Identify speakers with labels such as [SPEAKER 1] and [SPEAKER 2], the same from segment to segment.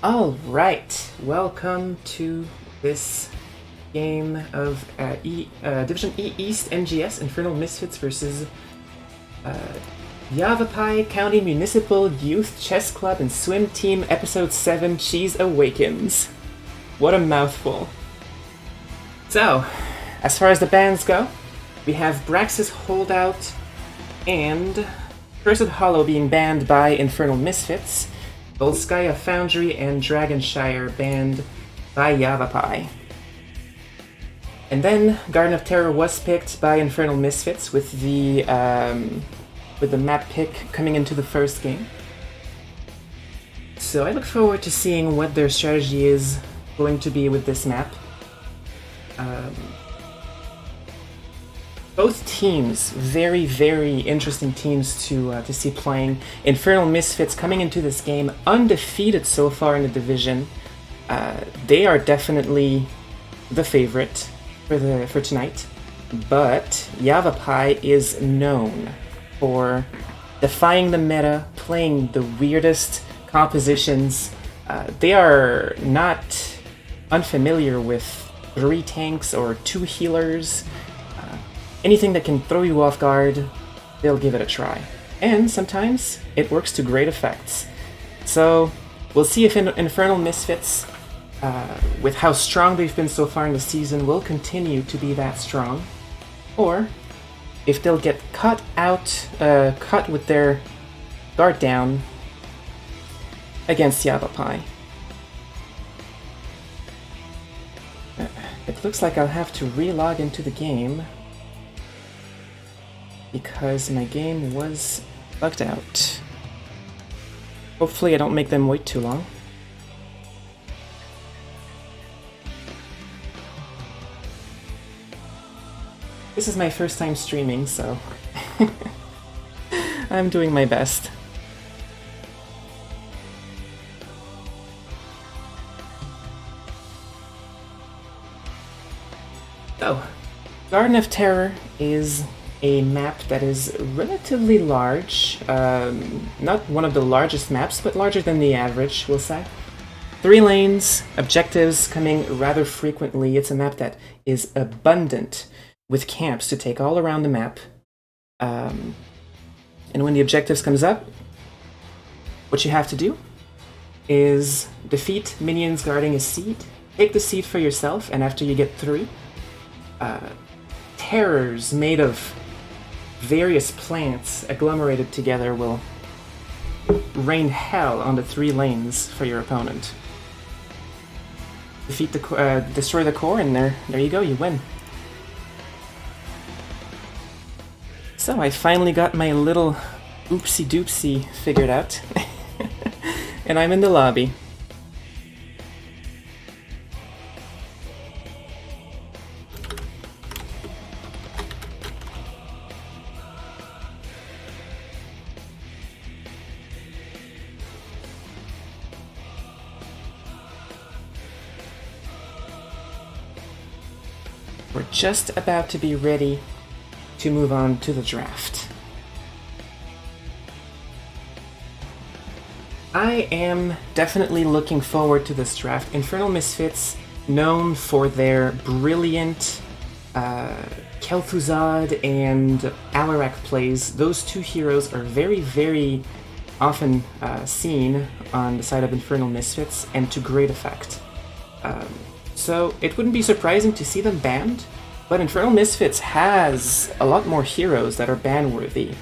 [SPEAKER 1] All right, welcome to this game of Division E East NGS Infernal Misfits versus Yavapai County Municipal Youth Chess Club and Swim Team Episode 7 Cheese Awakens. What a mouthful. So, as far as the bans go, we have Braxis Holdout and Cursed Hollow being banned by Infernal Misfits, Volskaya Foundry and Dragonshire banned by Yavapai. And then Garden of Terror was picked by Infernal Misfits with the map pick coming into the first game. So I look forward to seeing what their strategy is going to be with this map. Both teams, very, very interesting teams to see playing. Infernal Misfits coming into this game undefeated so far in the division. They are definitely the favorite for tonight, but Yavapai is known for defying the meta, playing the weirdest compositions. They are not unfamiliar with 3 tanks or 2 healers. Anything that can throw you off guard, they'll give it a try. And sometimes it works to great effects. So we'll see if Infernal Misfits, with how strong they've been so far in the season, will continue to be that strong. Or if they'll get caught with their guard down against Yavapai. It looks like I'll have to re-log into the game because my game was bugged out. Hopefully I don't make them wait too long. This is my first time streaming, so I'm doing my best. So, Garden of Terror is a map that is relatively large, not one of the largest maps, but larger than the average, we'll say. 3 lanes, objectives coming rather frequently. It's a map that is abundant with camps to take all around the map. And when the objectives comes up, what you have to do is defeat minions guarding a seat, take the seat for yourself, and after you get 3, terrors made of various plants agglomerated together will rain hell on the 3 lanes for your opponent. Defeat the destroy the core, and there you go, you win. So I finally got my little oopsie doopsie figured out, and I'm in the lobby. We're just about to be ready to move on to the draft. I am definitely looking forward to this draft. Infernal Misfits, known for their brilliant Kel'Thuzad and Alarak plays. Those 2 heroes are very, very often seen on the side of Infernal Misfits, and to great effect. So it wouldn't be surprising to see them banned, but Infernal Misfits has a lot more heroes that are ban-worthy.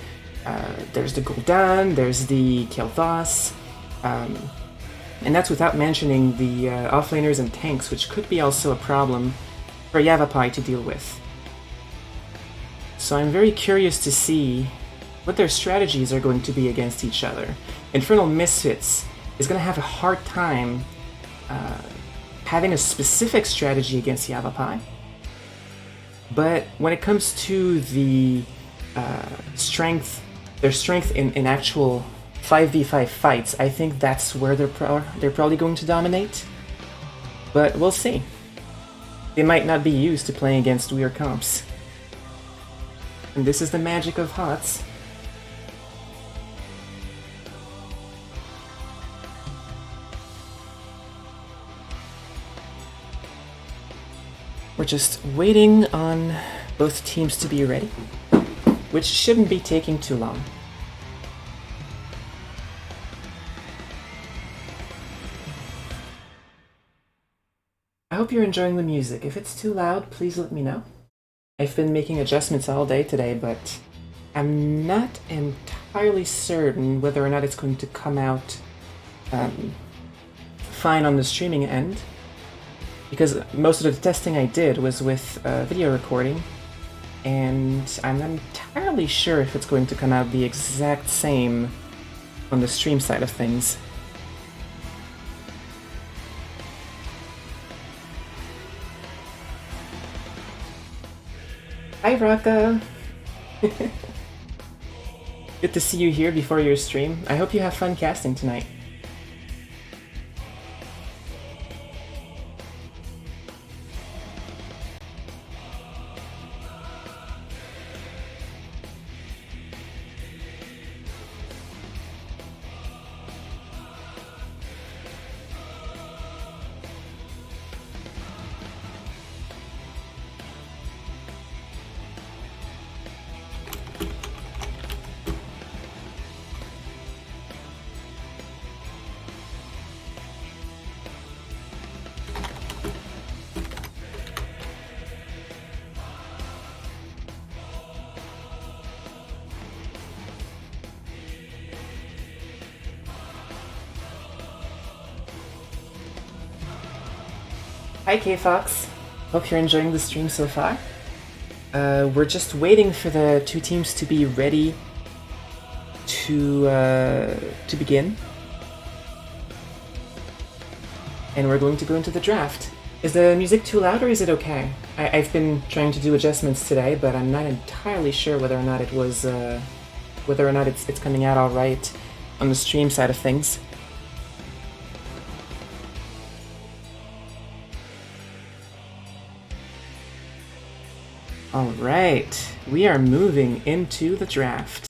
[SPEAKER 1] There's the Gul'dan, there's the Kel'Thas, and that's without mentioning the offlaners and tanks, which could be also a problem for Yavapai to deal with. So I'm very curious to see what their strategies are going to be against each other. Infernal Misfits is going to have a hard time having a specific strategy against Yavapai, but when it comes to the their strength in actual 5v5 fights, I think that's where they're probably going to dominate. But we'll see. They might not be used to playing against weird comps. And this is the magic of HOTS. We're just waiting on both teams to be ready, which shouldn't be taking too long. I hope you're enjoying the music. If it's too loud, please let me know. I've been making adjustments all day today, but I'm not entirely certain whether or not it's going to come out fine on the streaming end, because most of the testing I did was with video recording, and I'm not entirely sure if it's going to come out the exact same on the stream side of things. Hi, Raka! Good to see you here before your stream. I hope you have fun casting tonight. Hi K-Fox, hope you're enjoying the stream so far. We're just waiting for the two teams to be ready to begin. And we're going to go into the draft. Is the music too loud or is it okay? I've been trying to do adjustments today, but I'm not entirely sure whether or not it was, whether or not it's coming out all right on the stream side of things. Alright, we are moving into the draft.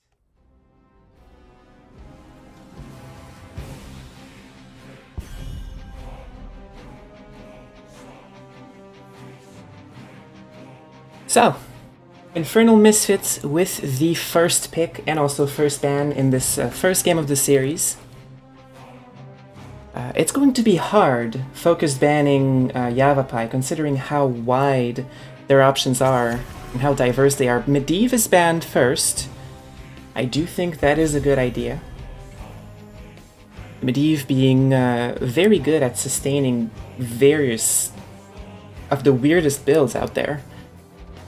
[SPEAKER 1] So, Infernal Misfits with the first pick and also first ban in this first game of the series. It's going to be hard focused banning Yavapai, considering how wide their options are and how diverse they are. Medivh is banned first. I do think that is a good idea. Medivh being very good at sustaining various of the weirdest builds out there,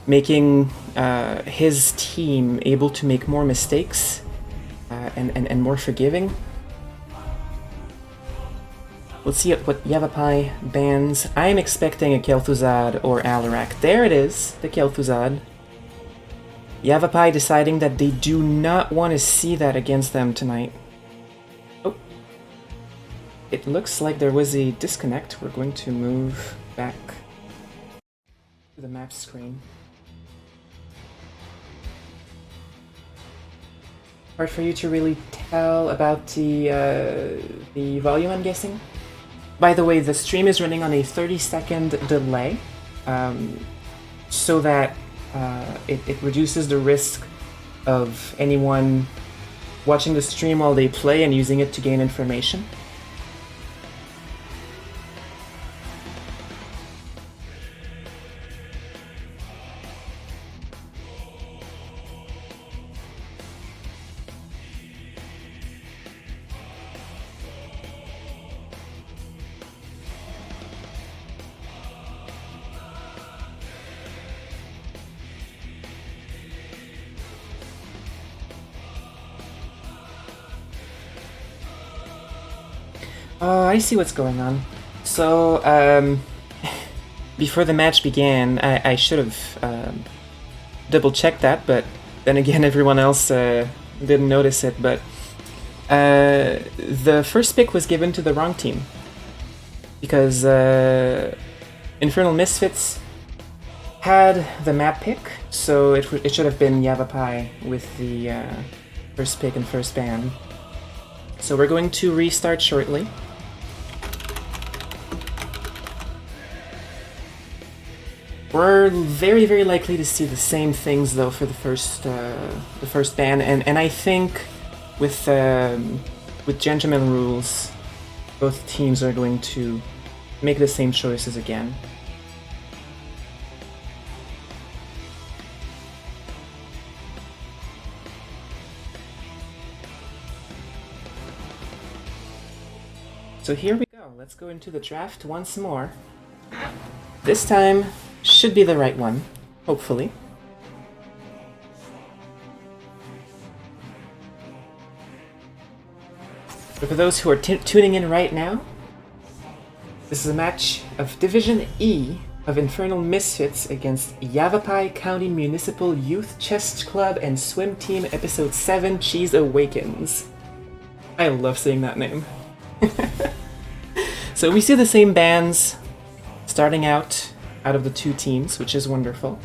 [SPEAKER 1] making his team able to make more mistakes and more forgiving. Let's see what Yavapai bans. I'm expecting a Kel'Thuzad or Alarak. There it is, the Kel'Thuzad. Yavapai deciding that they do not want to see that against them tonight. Oh. It looks like there was a disconnect. We're going to move back to the map screen. Hard for you to really tell about the volume, I'm guessing? By the way, the stream is running on a 30-second delay, so that it reduces the risk of anyone watching the stream while they play and using it to gain information. Oh, I see what's going on. So, before the match began, I should have double-checked that, but then again, everyone else didn't notice it. But the first pick was given to the wrong team, because Infernal Misfits had the map pick, so it should have been Yavapai with the first pick and first ban. So we're going to restart shortly. We're very, very likely to see the same things though for the first ban, and I think with gentleman rules, both teams are going to make the same choices again. So here we go. Let's go into the draft once more. This time should be the right one, hopefully. But for those who are tuning in right now, this is a match of Division E of Infernal Misfits against Yavapai County Municipal Youth Chess Club and Swim Team Episode 7 Cheese Awakens. I love saying that name. So we see the same bands starting out of the two teams, which is wonderful.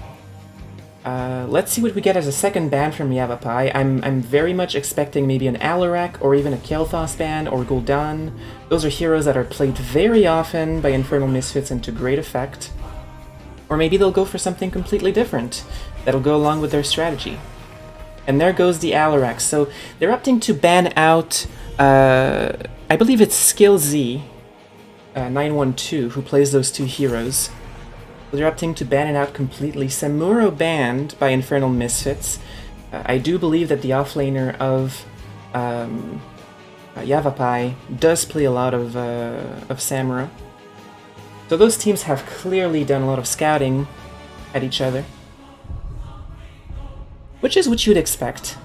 [SPEAKER 1] Let's see what we get as a second band from Yavapai. I'm very much expecting maybe an Alarak or even a Kel'Thas band or Gul'dan. Those are heroes that are played very often by Infernal Misfits and to great effect. Or maybe they'll go for something completely different that'll go along with their strategy. And there goes the Alarak. So they're opting to ban out, I believe it's Skill Z, 912, who plays those two heroes. They're opting to ban it out completely. Samuro banned by Infernal Misfits. I do believe that the offlaner of Yavapai does play a lot of Samuro. So those teams have clearly done a lot of scouting at each other. Which is what you'd expect.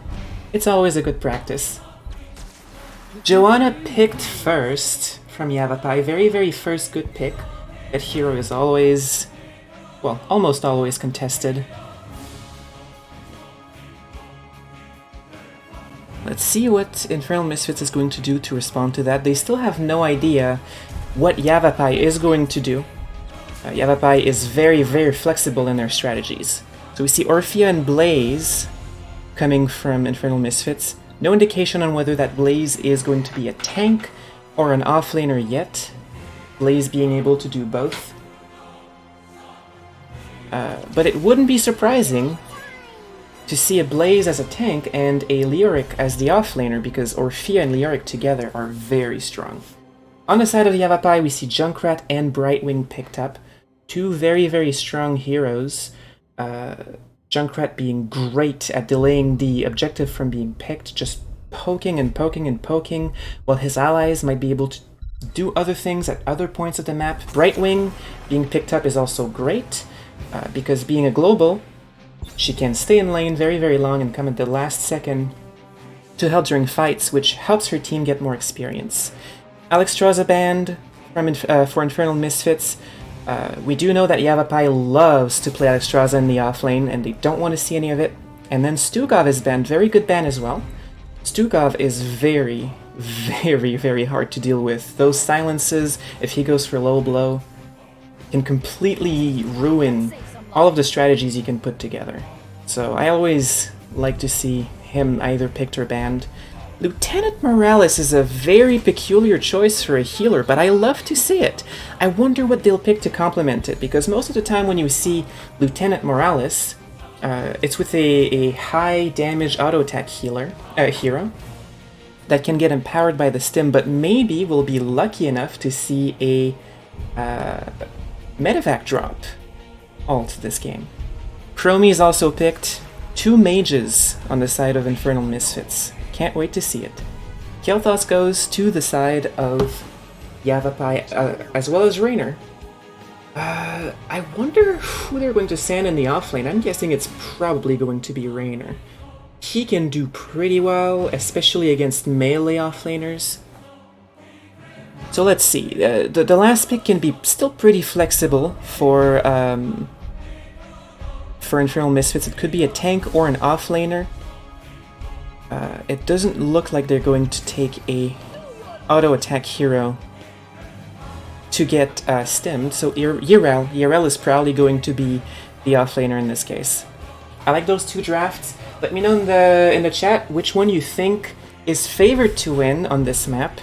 [SPEAKER 1] It's always a good practice. Joanna picked first from Yavapai. Very, very first good pick. That hero is always, well, almost always contested. Let's see what Infernal Misfits is going to do to respond to that. They still have no idea what Yavapai is going to do. Yavapai is very, very flexible in their strategies. So we see Orphea and Blaze coming from Infernal Misfits. No indication on whether that Blaze is going to be a tank or an offlaner yet. Blaze being able to do both. But it wouldn't be surprising to see a Blaze as a tank and a Leoric as the offlaner, because Orphea and Leoric together are very strong. On the side of Yavapai, we see Junkrat and Brightwing picked up. Two very, very strong heroes. Junkrat being great at delaying the objective from being picked, just poking and poking and poking, while his allies might be able to do other things at other points of the map. Brightwing being picked up is also great, because being a global, she can stay in lane very, very long and come at the last second to help during fights, which helps her team get more experience. Alexstrasza banned for Infernal Misfits. We do know that Yavapai loves to play Alexstrasza in the offlane, and they don't want to see any of it. And then Stugov is banned. Very good ban as well. Stugov is very, very, very hard to deal with. Those silences, if he goes for low blow, can completely ruin all of the strategies you can put together. So I always like to see him either picked or banned. Lieutenant Morales is a very peculiar choice for a healer, but I love to see it. I wonder what they'll pick to complement it, because most of the time when you see Lieutenant Morales, it's with a high damage auto attack hero that can get empowered by the stim, but maybe we'll be lucky enough to see a medevac drop alt this game. Chromie is also picked. Two mages on the side of Infernal Misfits. Can't wait to see it. Kel'Thas goes to the side of Yavapai, as well as Raynor. I wonder who they're going to send in the offlane. I'm guessing it's probably going to be Raynor. He can do pretty well, especially against melee offlaners. So let's see. The last pick can be still pretty flexible for Infernal Misfits. It could be a tank or an offlaner. It doesn't look like they're going to take a auto attack hero to get stemmed, so Yrel is probably going to be the offlaner in this case. I like those two drafts. Let me know in the chat which one you think is favored to win on this map.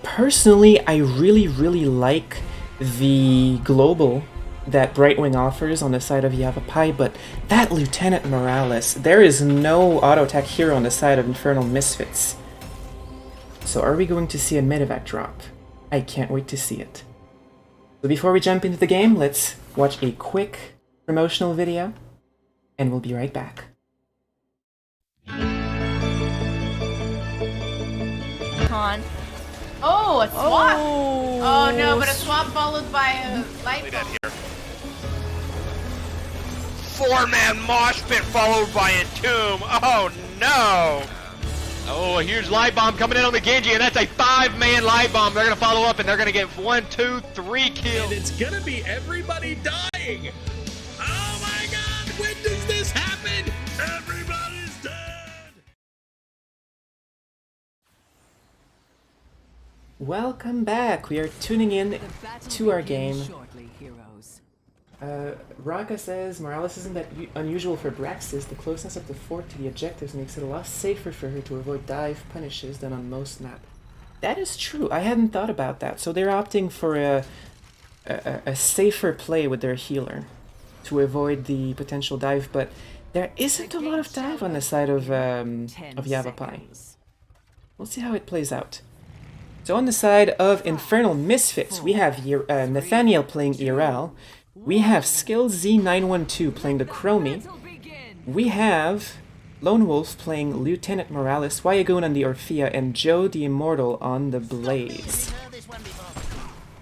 [SPEAKER 1] Personally, I really, really like the global that Brightwing offers on the side of Yavapai, but that Lieutenant Morales, there is no auto attack hero on the side of Infernal Misfits. So are we going to see a medevac drop? I can't wait to see it. So before we jump into the game, let's watch a quick promotional video, and we'll be right back.
[SPEAKER 2] Con.
[SPEAKER 3] Oh, a swap!
[SPEAKER 2] Oh,
[SPEAKER 3] Oh no, but a swap followed by a light bulb.
[SPEAKER 4] Four-man mosh pit followed by a tomb. Oh no! Oh, a huge light bomb coming in on the Genji, and that's a 5-man light bomb. They're gonna follow up, and they're gonna get 1, 2, 3 kills.
[SPEAKER 5] And it's gonna be everybody dying. Oh my God! When does this happen? Everybody's dead.
[SPEAKER 1] Welcome back. We are tuning in to our game. Raka says Morales isn't that unusual for Braxis. The closeness of the fort to the objectives makes it a lot safer for her to avoid dive punishes than on most map. That is true. I hadn't thought about that. So they're opting for a safer play with their healer to avoid the potential dive, but there isn't a lot of dive on the side of Yavapai. We'll see how it plays out. So on the side of Infernal Misfits, we have Nathaniel playing Irel. We have Skill Z912 playing the Chromie. We have Lone Wolf playing Lieutenant Morales, Wyagoon on the Orphea, and Joe the Immortal on the Blaze.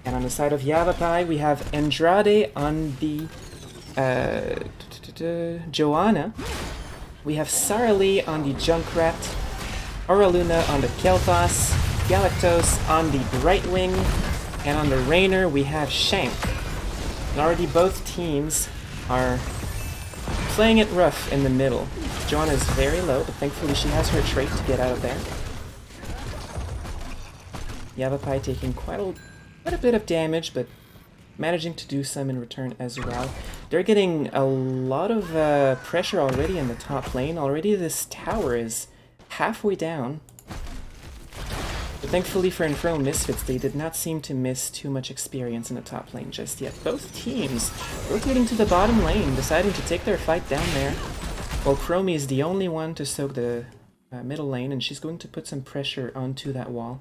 [SPEAKER 1] And on the side of Yavapai, we have Andrade on the Joanna. We have Sarah Lee on the Junkrat, Oraluna on the Kel'Thas, Galactos on the Brightwing, and on the Rainer we have Shank. And already both teams are playing it rough in the middle. Joanna is very low, but thankfully she has her trait to get out of there. Yavapai taking quite a bit of damage, but managing to do some in return as well. They're getting a lot of pressure already in the top lane. Already this tower is halfway down. But thankfully for Infernal Misfits, they did not seem to miss too much experience in the top lane just yet. Both teams rotating to the bottom lane, deciding to take their fight down there. While Chromie is the only one to soak the middle lane, and she's going to put some pressure onto that wall.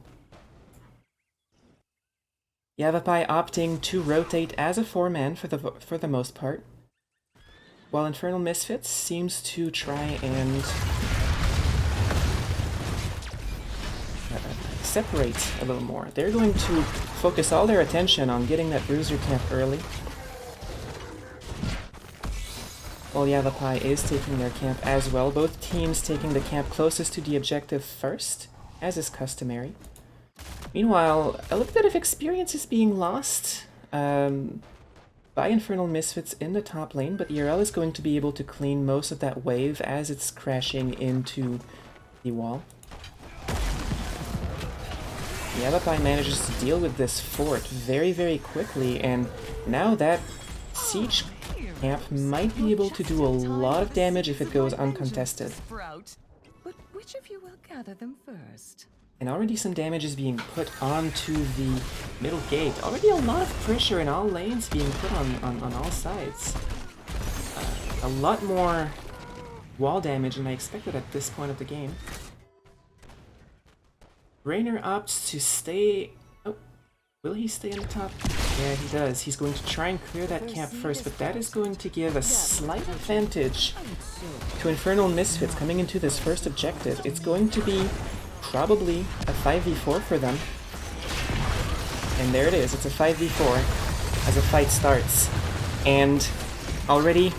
[SPEAKER 1] Yavapai opting to rotate as a 4-man for the most part, while Infernal Misfits seems to try and separate a little more. They're going to focus all their attention on getting that bruiser camp early, while Yavapai is taking their camp as well. Both teams taking the camp closest to the objective first, as is customary. Meanwhile, a little bit of experience is being lost by Infernal Misfits in the top lane, but ERL is going to be able to clean most of that wave as it's crashing into the wall. Yavapai manages to deal with this fort very, very quickly, and now that siege camp might be able to do a lot of damage if it goes uncontested.
[SPEAKER 6] But which of you will gather them first?
[SPEAKER 1] And already some damage is being put onto the middle gate. Already a lot of pressure in all lanes being put on all sides. A lot more wall damage than I expected at this point of the game. Rainer opts to stay... Oh, will he stay on the top? Yeah, he does. He's going to try and clear that camp first, but that is going to give a slight advantage to Infernal Misfits coming into this first objective. It's going to be probably a 5v4 for them. And there it is. It's a 5v4 as the fight starts. And already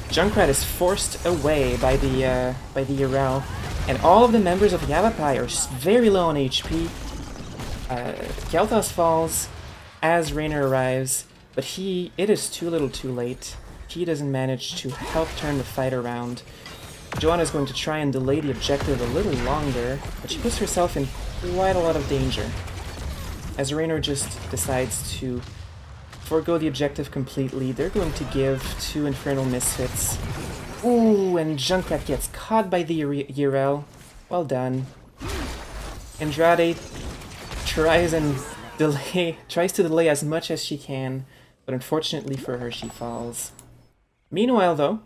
[SPEAKER 1] Junkrat is forced away by the Ural. And all of the members of Yavapai are very low on HP. Kel'Thas falls as Rainer arrives, but it is too little too late. He doesn't manage to help turn the fight around. Joanna is going to try and delay the objective a little longer, but she puts herself in quite a lot of danger, as Rainer just decides to forego the objective completely. They're going to give to Infernal Misfits. Ooh, and Junkrat gets caught by the Urel. Well done. Andrade tries to delay as much as she can, but unfortunately for her, she falls. Meanwhile, though,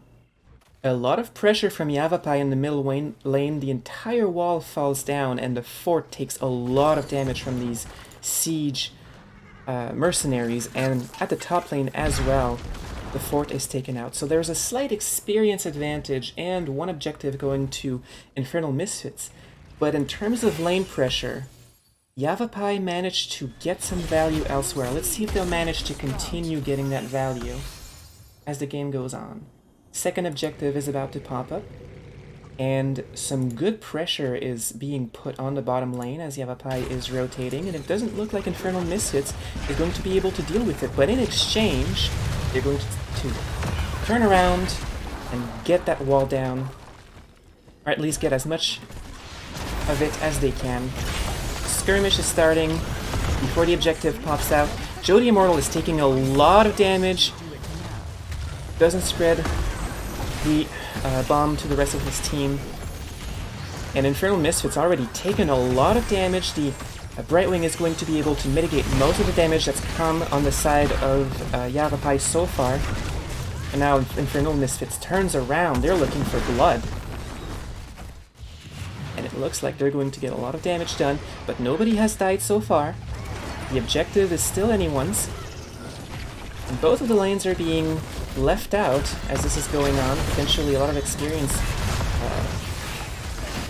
[SPEAKER 1] a lot of pressure from Yavapai in the middle lane. The entire wall falls down, and the fort takes a lot of damage from these siege mercenaries, and at the top lane as well, the fort is taken out. So there's a slight experience advantage and one objective going to Infernal Misfits. But in terms of lane pressure, Yavapai managed to get some value elsewhere. Let's see if they'll manage to continue getting that value as the game goes on. Second objective is about to pop up, and some good pressure is being put on the bottom lane as Yavapai is rotating, and it doesn't look like Infernal Misfits is going to be able to deal with it, but in exchange, they're going to turn around and get that wall down, or at least get as much of it as they can. Skirmish is starting before the objective pops out. Joe the Immortal is taking a lot of damage, doesn't spread the bomb to the rest of his team. And Infernal Misfits already taken a lot of damage. The Brightwing is going to be able to mitigate most of the damage that's come on the side of Yavapai so far. And now Infernal Misfits turns around. They're looking for blood. And it looks like they're going to get a lot of damage done, but nobody has died so far. The objective is still anyone's. And both of the lanes are being left out as this is going on, potentially a lot of experience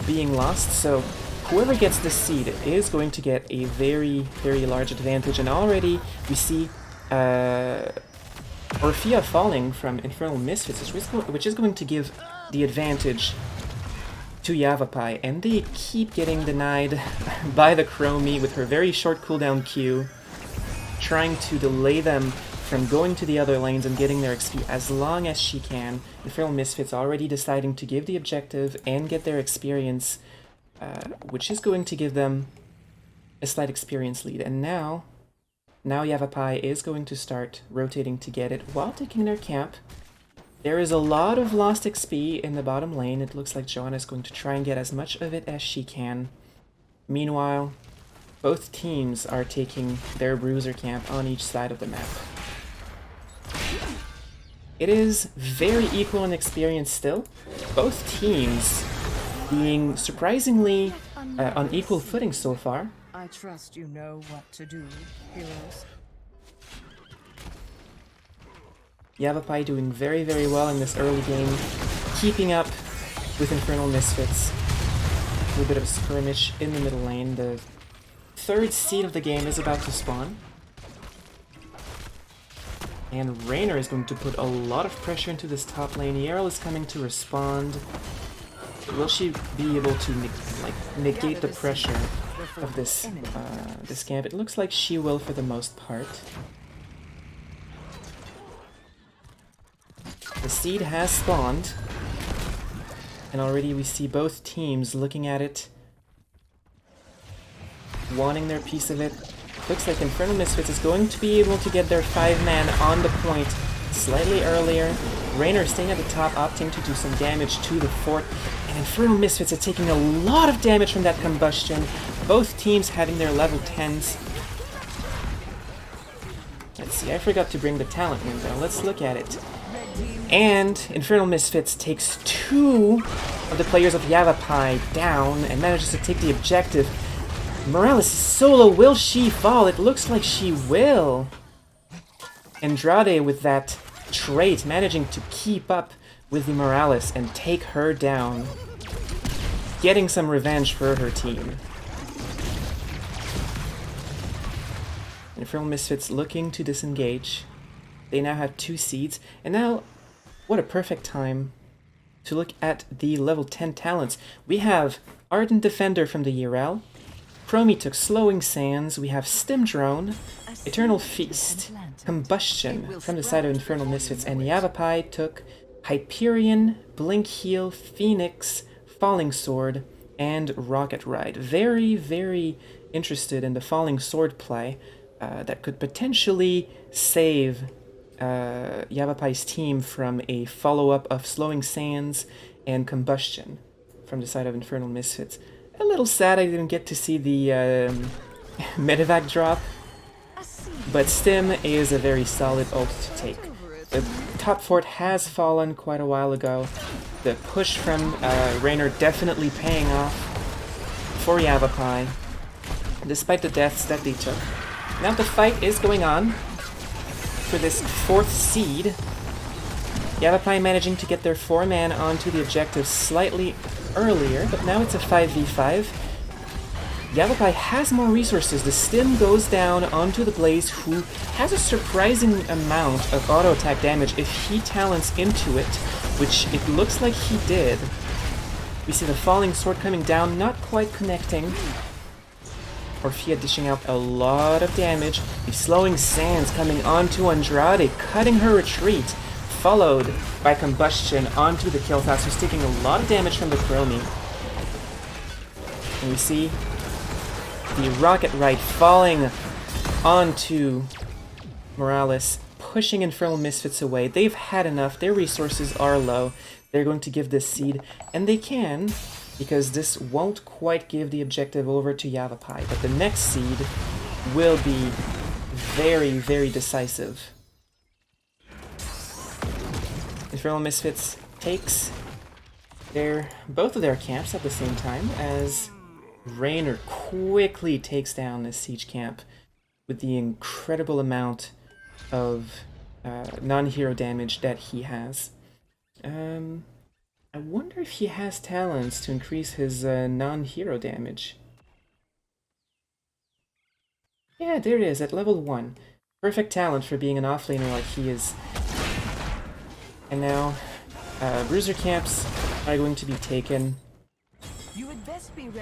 [SPEAKER 1] being lost, so whoever gets this seed is going to get a very, very large advantage, and already we see Orphea falling from Infernal Misfits, which is going to give the advantage to Yavapai, and they keep getting denied by the Chromie with her very short cooldown Q, trying to delay them from going to the other lanes and getting their XP as long as she can. Infernal Misfits already deciding to give the objective and get their experience, which is going to give them a slight experience lead. And now Yavapai is going to start rotating to get it while taking their camp. There is a lot of lost XP in the bottom lane. It looks like Joanna is going to try and get as much of it as she can. Meanwhile, both teams are taking their bruiser camp on each side of the map. It is very equal in experience still, both teams being surprisingly on equal footing so far.
[SPEAKER 6] I trust you know what to do, heroes.
[SPEAKER 1] Yavapai doing very, very well in this early game, keeping up with Infernal Misfits. A little bit of a skirmish in the middle lane. The third seed of the game is about to spawn. And Raynor is going to put a lot of pressure into this top lane. Yerl is coming to respond. Will she be able to negate the pressure of this this camp? It looks like she will for the most part. The seed has spawned, and already we see both teams looking at it, wanting their piece of it. Looks like Infernal Misfits is going to be able to get their 5-man on the point slightly earlier. Raynor staying at the top, opting to do some damage to the fort, and Infernal Misfits are taking a lot of damage from that combustion. Both teams having their level 10s. Let's see, I forgot to bring the talent window. Let's look at it. And Infernal Misfits takes 2 of the players of Yavapai down and manages to take the objective. Morales solo, will she fall? It looks like she will. Andrade with that trait, managing to keep up with the Morales and take her down. Getting some revenge for her team. Infernal Misfits looking to disengage. They now have 2 seeds, and now, what a perfect time to look at the level 10 talents. We have Ardent Defender from the URL. Chromie took Slowing Sands, we have Stim Drone, Eternal Feast, Combustion from the side of Infernal Misfits, and Yavapai took Hyperion, Blink Heal, Phoenix, Falling Sword, and Rocket Ride. Very, very interested in the Falling Sword play that could potentially save Yavapai's team from a follow-up of Slowing Sands and Combustion from the side of Infernal Misfits. A little sad I didn't get to see the medevac drop, but Stim is a very solid ult to take. The top fort has fallen quite a while ago. The push from Raynor definitely paying off for Yavapai, despite the deaths that they took. Now the fight is going on for this 4th seed. Yavapai managing to get their 4-man onto the objective slightly earlier, but now it's a 5v5. Yavapai has more resources. The Stim goes down onto the Blaze, who has a surprising amount of auto attack damage if he talents into it, which it looks like he did. We see the falling sword coming down, not quite connecting. Orphea dishing out a lot of damage. The slowing sands coming onto Andrade, cutting her retreat, followed by combustion onto the Kilthas, who's taking a lot of damage from the Chromie. And we see the Rocket Rite falling onto Morales, pushing Infernal Misfits away. They've had enough, their resources are low. They're going to give this seed, and they can, because this won't quite give the objective over to Yavapai, but the next seed will be very, very decisive. Infernal Misfits takes both of their camps at the same time, as Raynor quickly takes down this siege camp with the incredible amount of non-hero damage that he has. I wonder if he has talents to increase his non-hero damage. Yeah, there it is, at level 1. Perfect talent for being an offlaner like he is. And now, bruiser camps are going to be taken.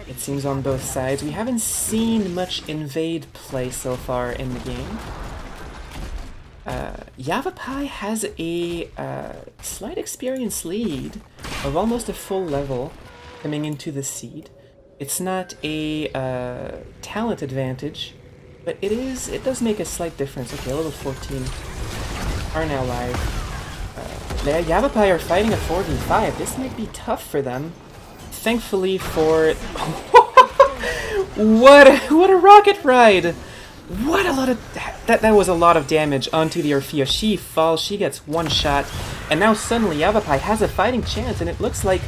[SPEAKER 1] It seems on both sides. We haven't seen much invade play so far in the game. Yavapai has a slight experience lead of almost a full level coming into the seed. It's not a talent advantage, but it does make a slight difference. Okay, level 14 are now live. Yavapai are fighting a 4v5. This might be tough for them. Thankfully for... what a rocket ride! What a lot of... That was a lot of damage onto the Orphea. She falls, she gets one shot, and now suddenly Yavapai has a fighting chance, and it looks like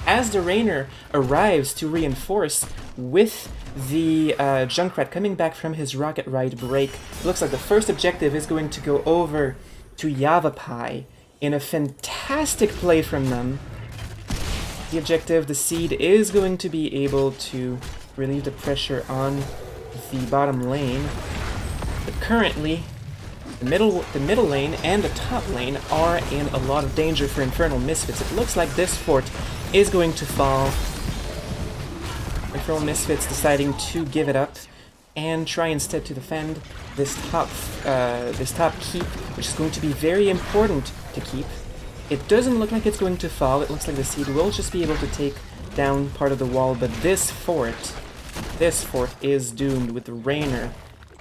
[SPEAKER 1] as the Raynor arrives to reinforce with the Junkrat coming back from his rocket ride break, it looks like the first objective is going to go over to Yavapai in a fantastic play from them. The objective, the seed, is going to be able to relieve the pressure on the bottom lane. But currently, the middle lane and the top lane are in a lot of danger for Infernal Misfits. It looks like this fort is going to fall. Infernal Misfits deciding to give it up and try instead to defend this top keep, which is going to be very important to keep. It doesn't look like it's going to fall. It looks like the seed will just be able to take down part of the wall, but this fort is doomed, with the Raynor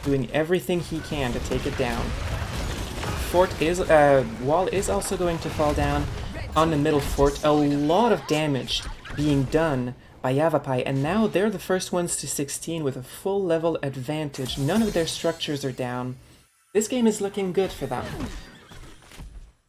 [SPEAKER 1] doing everything he can to take it down. Wall is also going to fall down on the middle fort. A lot of damage being done by Yavapai, and now they're the first ones to 16 with a full level advantage. None of their structures are down. This game is looking good for them.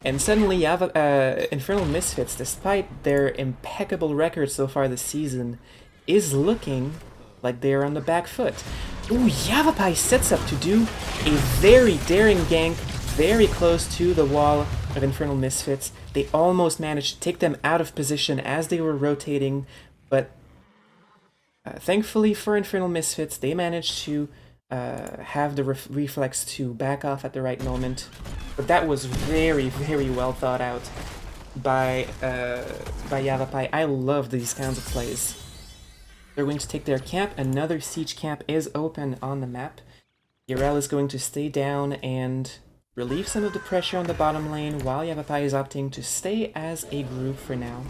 [SPEAKER 1] And suddenly Infernal Misfits, despite their impeccable record so far this season, is looking like they're on the back foot. Ooh, Yavapai sets up to do a very daring gank very close to the wall of Infernal Misfits. They almost managed to take them out of position as they were rotating, but thankfully for Infernal Misfits, they managed to have the reflex to back off at the right moment. But that was very, very well thought out by Yavapai. I love these kinds of plays. They're going to take their camp. Another siege camp is open on the map. Yarel is going to stay down and relieve some of the pressure on the bottom lane, while Yavapai is opting to stay as a group for now.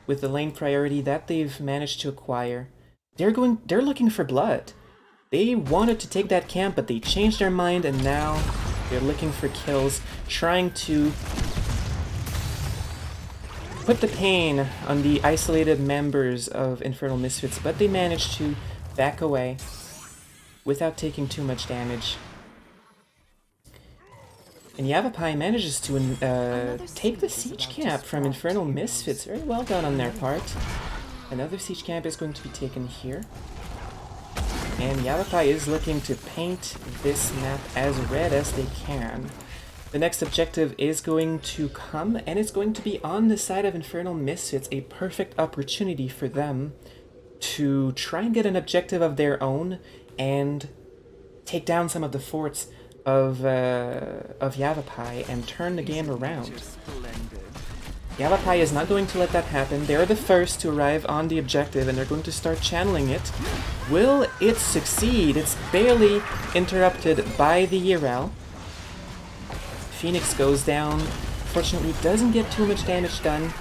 [SPEAKER 1] With the lane priority that they've managed to acquire, they're looking for blood. They wanted to take that camp, but they changed their mind, and now they're looking for kills, trying to put the pain on the isolated members of Infernal Misfits, but they managed to back away without taking too much damage. And Yavapai manages to take the siege camp from Infernal Misfits. Very well done on their part. Another siege camp is going to be taken here. And Yavapai is looking to paint this map as red as they can. The next objective is going to come, and it's going to be on the side of Infernal Misfits, a perfect opportunity for them to try and get an objective of their own and take down some of the forts of Yavapai and turn the game around. Yavapai is not going to let that happen. They're the first to arrive on the objective and they're going to start channeling it. Will it succeed? It's barely interrupted by the Yrel. Phoenix goes down. Fortunately, doesn't get too much damage done.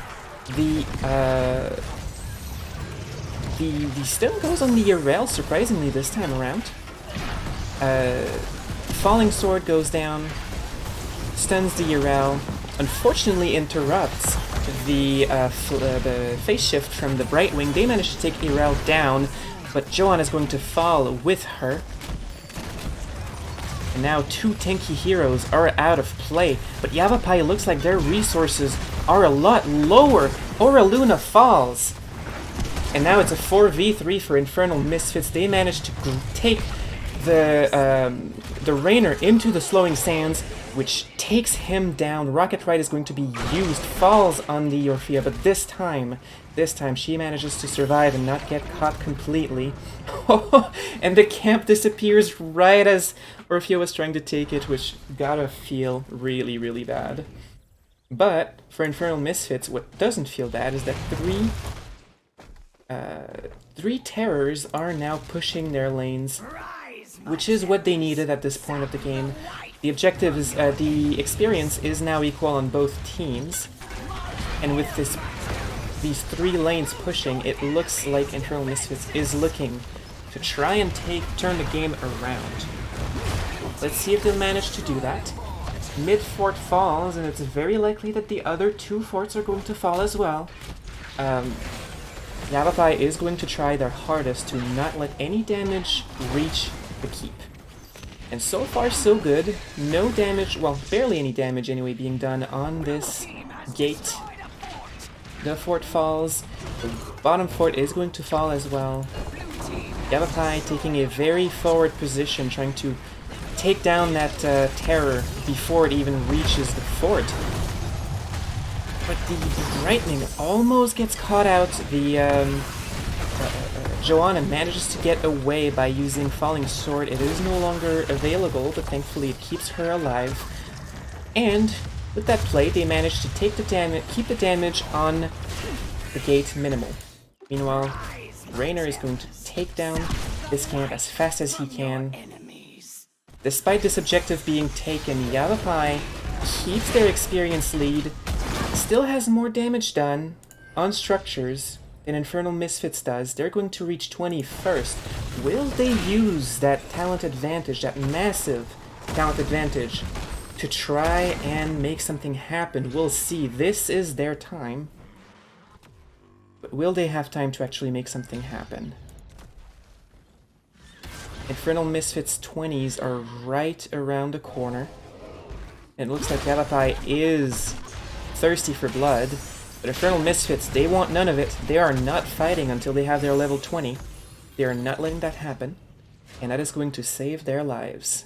[SPEAKER 1] The stun goes on the Yrel, surprisingly, this time around. Falling Sword goes down, stuns the Yrel, unfortunately interrupts the phase shift from the Brightwing. They manage to take Yrel down, but Joan is going to fall with her. And now two tanky heroes are out of play, but Yavapai looks like their resources are a lot lower. Aura Luna falls. And now it's a 4v3 for Infernal Misfits. They managed to take the Rainer into the Slowing Sands, which takes him down. Rocket Ride is going to be used, falls on the Orphea, but this time she manages to survive and not get caught completely. And the camp disappears right as Orphea was trying to take it, which gotta feel really, really bad. But for Infernal Misfits, what doesn't feel bad is that three terrors are now pushing their lanes, which is what they needed at this point of the game. The objective is, the experience is now equal on both teams, and with these three lanes pushing, it looks like Infernal Misfits is looking to try and turn the game around. Let's see if they'll manage to do that. Mid fort falls, and it's very likely that the other two forts are going to fall as well. Yavapai is going to try their hardest to not let any damage reach the keep. And so far so good. No damage, well, barely any damage anyway being done on this gate. The fort falls. The bottom fort is going to fall as well. Yavapai taking a very forward position, trying to take down that terror before it even reaches the fort. But the Brightwing almost gets caught out. The Joanna manages to get away by using Falling Sword. It is no longer available, but thankfully it keeps her alive. And with that play, they manage to take the damage, keep the damage on the gate minimal. Meanwhile, Rainer is going to take down this camp as fast as he can. Despite this objective being taken, Yavapai keeps their experience lead, still has more damage done on structures than Infernal Misfits does. They're going to reach 20 first. Will they use that talent advantage, that massive talent advantage, to try and make something happen? We'll see. This is their time. But will they have time to actually make something happen? Infernal Misfits 20s are right around the corner. It looks like Yavapai is thirsty for blood. But Infernal Misfits, they want none of it. They are not fighting until they have their level 20. They are not letting that happen. And that is going to save their lives.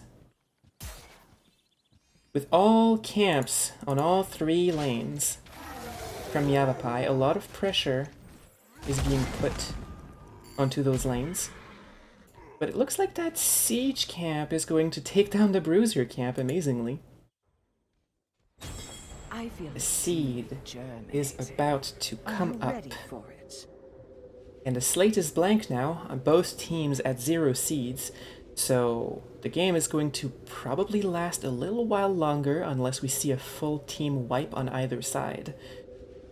[SPEAKER 1] With all camps on all three lanes from Yavapai, a lot of pressure is being put onto those lanes. But it looks like that siege camp is going to take down the Bruiser camp, amazingly. The seed is about to come up. And the slate is blank now, on both teams at 0 seeds. So the game is going to probably last a little while longer unless we see a full team wipe on either side.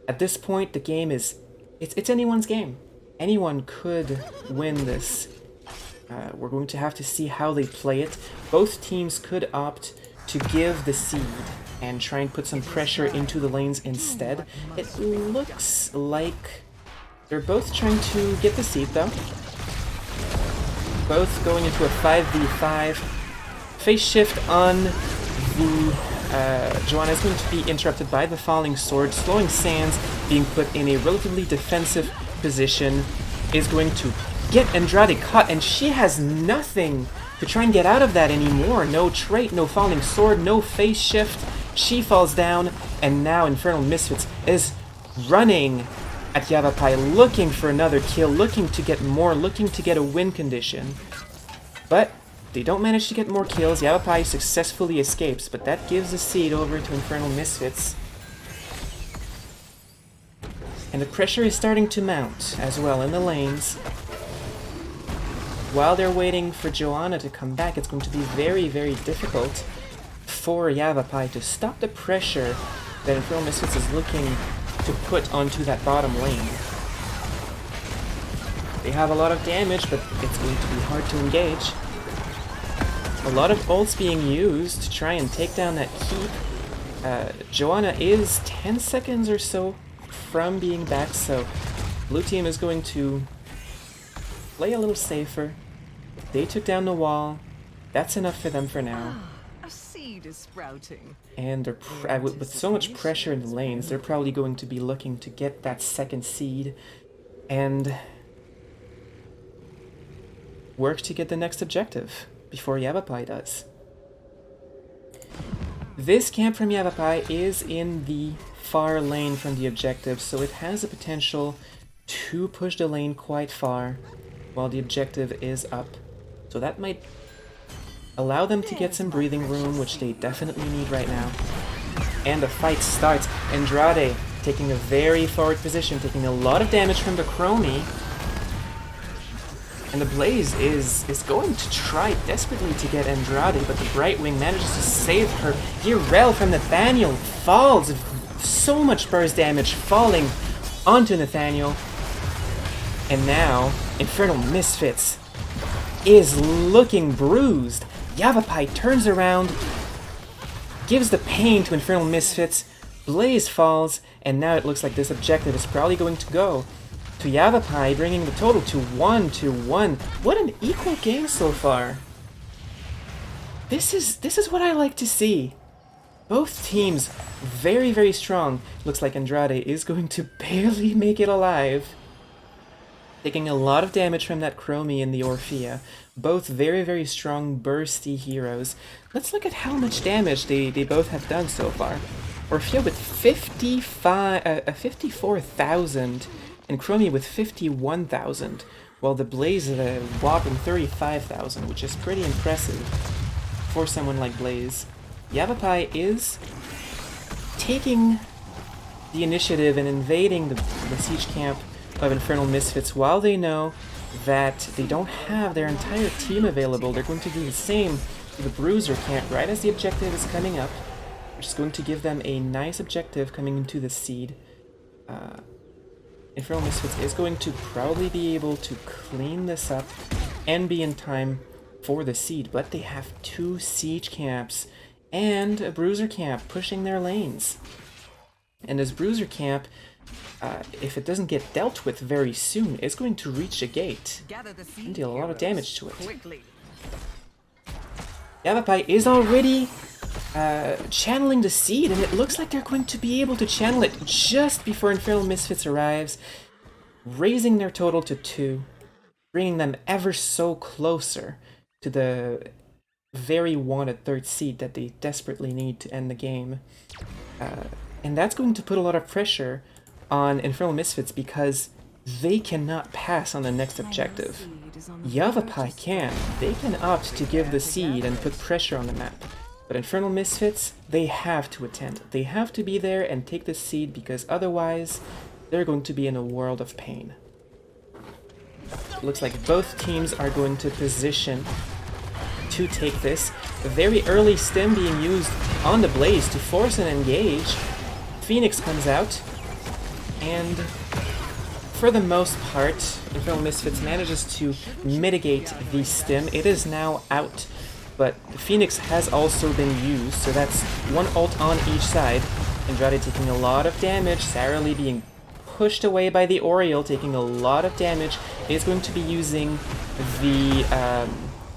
[SPEAKER 1] At this point, the game is... It's anyone's game. Anyone could win this. We're going to have to see how they play it. Both teams could opt to give the seed and try and put some pressure into the lanes instead. It looks like they're both trying to get the seed, though. Both going into a 5v5. Phase shift on the Joanna is going to be interrupted by the falling sword. Slowing Sands, being put in a relatively defensive position, is going to get Andrade caught, and she has nothing to try and get out of that anymore. No trait, no falling sword, no phase shift. She falls down, and now Infernal Misfits is running at Yavapai, looking for another kill, looking to get more, looking to get a win condition. But they don't manage to get more kills. Yavapai successfully escapes, but that gives the seed over to Infernal Misfits. And the pressure is starting to mount as well in the lanes. While they're waiting for Joanna to come back, it's going to be very, very difficult for Yavapai to stop the pressure that Infernal Misfits is looking to put onto that bottom lane. They have a lot of damage, but it's going to be hard to engage. A lot of ults being used to try and take down that keep. Joanna is 10 seconds or so from being back, so blue team is going to play a little safer. They took down the wall. That's enough for them for now.
[SPEAKER 6] A seed is sprouting.
[SPEAKER 1] And they're with so much pressure in the lanes, they're probably going to be looking to get that second seed and work to get the next objective before Yavapai does. This camp from Yavapai is in the far lane from the objective, so it has the potential to push the lane quite far while the objective is up. So that might allow them to get some breathing room, which they definitely need right now. And the fight starts. Andrade taking a very forward position, taking a lot of damage from the Chromie. And the Blaze is going to try desperately to get Andrade, but the Brightwing manages to save her. Urel from Nathaniel falls. So much burst damage falling onto Nathaniel. And now, Infernal Misfits is looking bruised. Yavapai turns around, gives the pain to Infernal Misfits. Blaze falls, and now it looks like this objective is probably going to go to Yavapai, bringing the total to 1-1. What an equal game so far. This is what I like to see. Both teams very, very strong. Looks like Andrade is going to barely make it alive. Taking a lot of damage from that Chromie and the Orphea. Both very, very strong, bursty heroes. Let's look at how much damage they both have done so far. Orphea with 54,000 and Chromie with 51,000, while the Blaze is a whopping 35,000, which is pretty impressive for someone like Blaze. Yavapai is taking the initiative and invading the siege camp of Infernal Misfits while they know that they don't have their entire team available. They're going to do the same to the Bruiser camp right as the objective is coming up, which is going to give them a nice objective coming into the seed. Infernal Misfits is going to probably be able to clean this up and be in time for the seed, but they have two siege camps and a Bruiser camp pushing their lanes. And this Bruiser camp, if it doesn't get dealt with very soon, is going to reach a gate and deal a lot of damage to it. Yavapai is already channeling the seed, and it looks like they're going to be able to channel it just before Infernal Misfits arrives, raising their total to 2, bringing them ever so closer to the very wanted 3rd seed that they desperately need to end the game. And that's going to put a lot of pressure on Infernal Misfits because they cannot pass on the next objective. Yavapai can. They can opt to give the seed and put pressure on the map. But Infernal Misfits, they have to attend. They have to be there and take the seed because otherwise they're going to be in a world of pain. It looks like both teams are going to position to take this. A very early stim being used on the Blaze to force an engage. Phoenix comes out, and for the most part, Infernal Misfits manages to mitigate the stim. It is now out, but the Phoenix has also been used, so that's one ult on each side. Andrade taking a lot of damage, Sarah Lee being pushed away by the Oriole, taking a lot of damage. Is going to be using the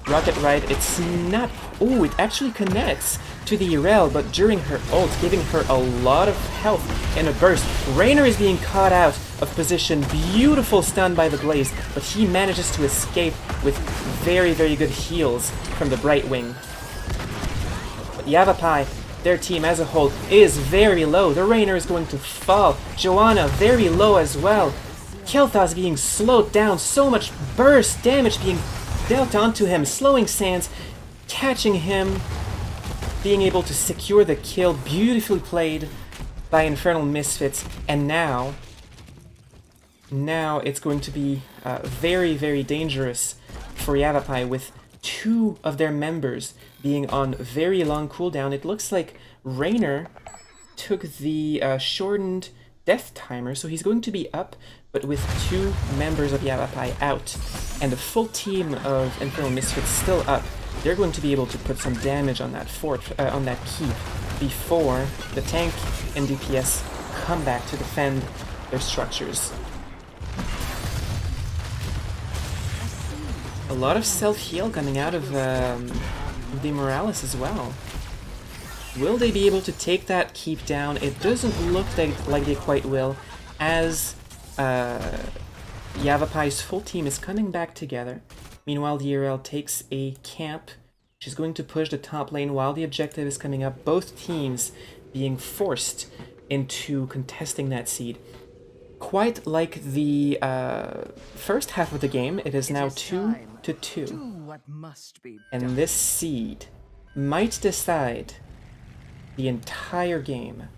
[SPEAKER 1] Rocket Ride, it's not... Ooh, it actually connects to the Irel, but during her ult, giving her a lot of health in a burst. Raynor is being caught out of position. Beautiful stun by the Blaze, but he manages to escape with very, very good heals from the Brightwing. But Yavapai, their team as a whole, is very low. The Raynor is going to fall. Joanna, very low as well. Kel'Thas being slowed down. So much burst damage being dealt onto him. Slowing Sands, catching him, being able to secure the kill. Beautifully played by Infernal Misfits. And now it's going to be very, very dangerous for Yavapai with two of their members being on very long cooldown. It looks like Raynor took the shortened death timer, so he's going to be up, but with two members of Yavapai out, and the full team of Infernal Misfits still up. They're going to be able to put some damage on that fort, on that keep, before the tank and DPS come back to defend their structures. A lot of self-heal coming out of the Morales as well. Will they be able to take that keep down? It doesn't look like they quite will, as Yavapai's full team is coming back together. Meanwhile, the ERL takes a camp. She's going to push the top lane while the objective is coming up. Both teams being forced into contesting that seed. Quite like the first half of the game, it is now 2-2. And this seed might decide the entire game.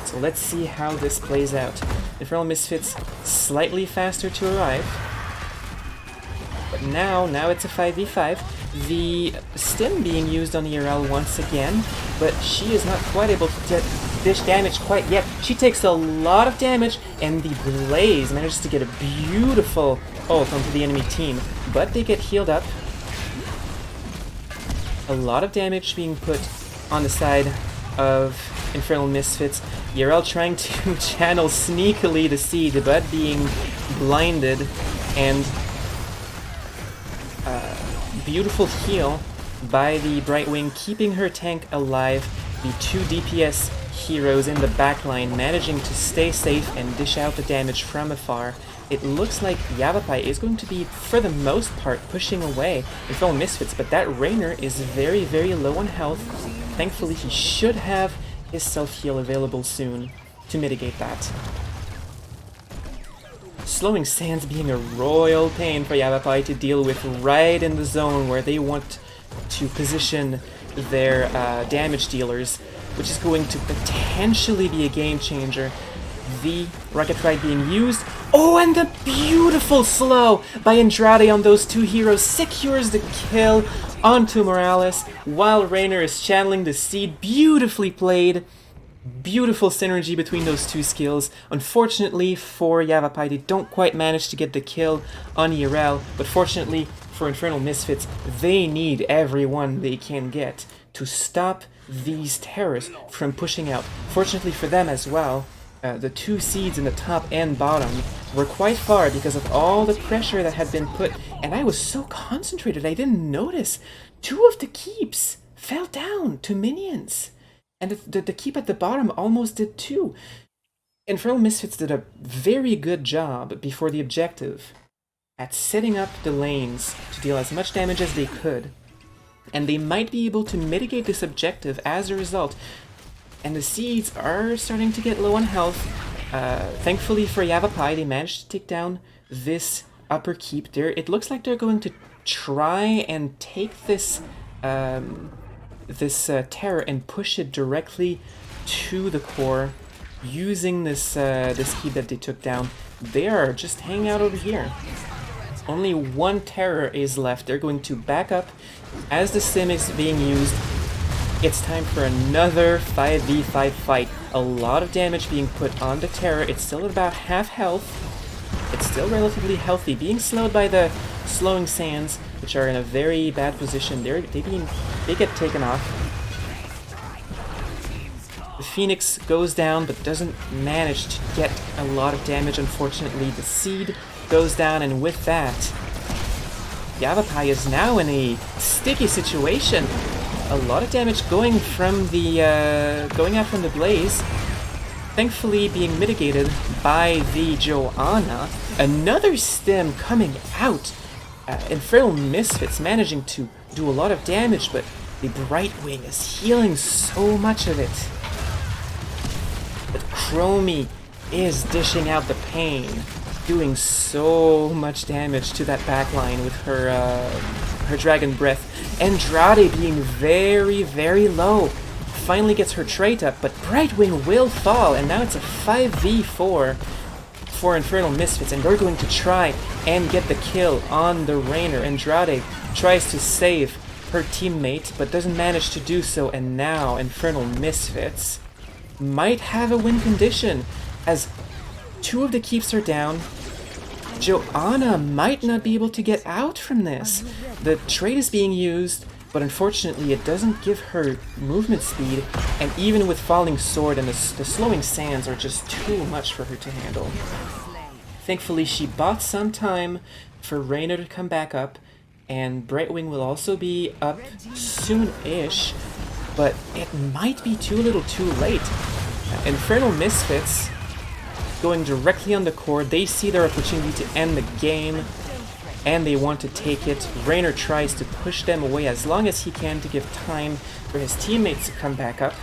[SPEAKER 1] So let's see how this plays out. Infernal Misfits slightly faster to arrive. But now it's a 5v5. The stim being used on ERL once again, but she is not quite able to dish damage quite yet. She takes a lot of damage, and the Blaze manages to get a beautiful ult onto the enemy team. But they get healed up. A lot of damage being put on the side of Infernal Misfits. ERL trying to channel sneakily the seed, but being blinded, and beautiful heal by the Brightwing, keeping her tank alive. The two DPS heroes in the backline managing to stay safe and dish out the damage from afar. It looks like Yavapai is going to be, for the most part, pushing away Infernal Misfits, but that Raynor is very, very low on health. Thankfully, he should have his self-heal available soon to mitigate that. Slowing Sands being a royal pain for Yavapai to deal with right in the zone where they want to position their damage dealers, which is going to potentially be a game changer. The Rocket Ride being used. Oh, and the beautiful slow by Andrade on those two heroes secures the kill onto Morales while Raynor is channeling the seed. Beautifully played. Beautiful synergy between those two skills. Unfortunately for Yavapai, they don't quite manage to get the kill on ERL, but fortunately for Infernal Misfits, they need everyone they can get to stop these terrorists from pushing out. Fortunately for them as well, the two seeds in the top and bottom were quite far because of all the pressure that had been put, and I was so concentrated I didn't notice. Two of the keeps fell down to minions, and the keep at the bottom almost did too. Infernal Misfits did a very good job before the objective at setting up the lanes to deal as much damage as they could, and they might be able to mitigate this objective as a result. And the seeds are starting to get low on health. Thankfully for Yavapai, they managed to take down this upper keep there. It looks like they're going to try and take this terror and push it directly to the core using this keep that they took down. They are just hanging out over here. Only one terror is left. They're going to back up as the sim is being used. It's time for another 5v5 fight. A lot of damage being put on the terror. It's still at about half health. It's still relatively healthy, being slowed by the slowing sands, which are in a very bad position. They get taken off. The Phoenix goes down, but doesn't manage to get a lot of damage. Unfortunately, the seed goes down, and with that, Yavapai is now in a sticky situation. A lot of damage going from the going out from the blaze. Thankfully being mitigated by the Joanna. Another stem coming out. Infernal Misfits managing to do a lot of damage, but the Brightwing is healing so much of it. But Chromie is dishing out the pain, doing so much damage to that backline with her Dragon Breath. Andrade being very, very low. Finally gets her trait up, but Brightwing will fall, and now it's a 5v4 for Infernal Misfits, and they're going to try and get the kill on the Rainer. Andrade tries to save her teammate, but doesn't manage to do so, and now Infernal Misfits might have a win condition, as 2 of the keeps are down. Joanna might not be able to get out from this. The trait is being used, but unfortunately it doesn't give her movement speed, and even with Falling Sword and the slowing sands are just too much for her to handle. Thankfully she bought some time for Rainer to come back up, and Brightwing will also be up soon-ish, but it might be too little too late. Infernal Misfits going directly on the core, they see their opportunity to end the game, and they want to take it. Rainer tries to push them away as long as he can to give time for his teammates to come back up.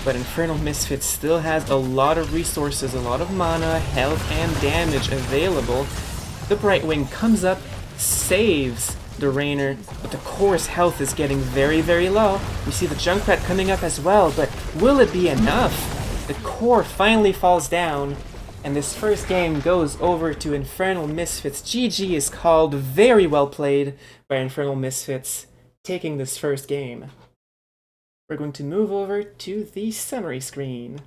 [SPEAKER 1] But Infernal Misfits still has a lot of resources, a lot of mana, health, and damage available. The Brightwing comes up, saves the Rainer, but the core's health is getting very, very low. We see the Junkrat coming up as well, but will it be enough? The core finally falls down, and this first game goes over to Infernal Misfits. GG is called. Very well played by Infernal Misfits, taking this first game. We're going to move over to the summary screen.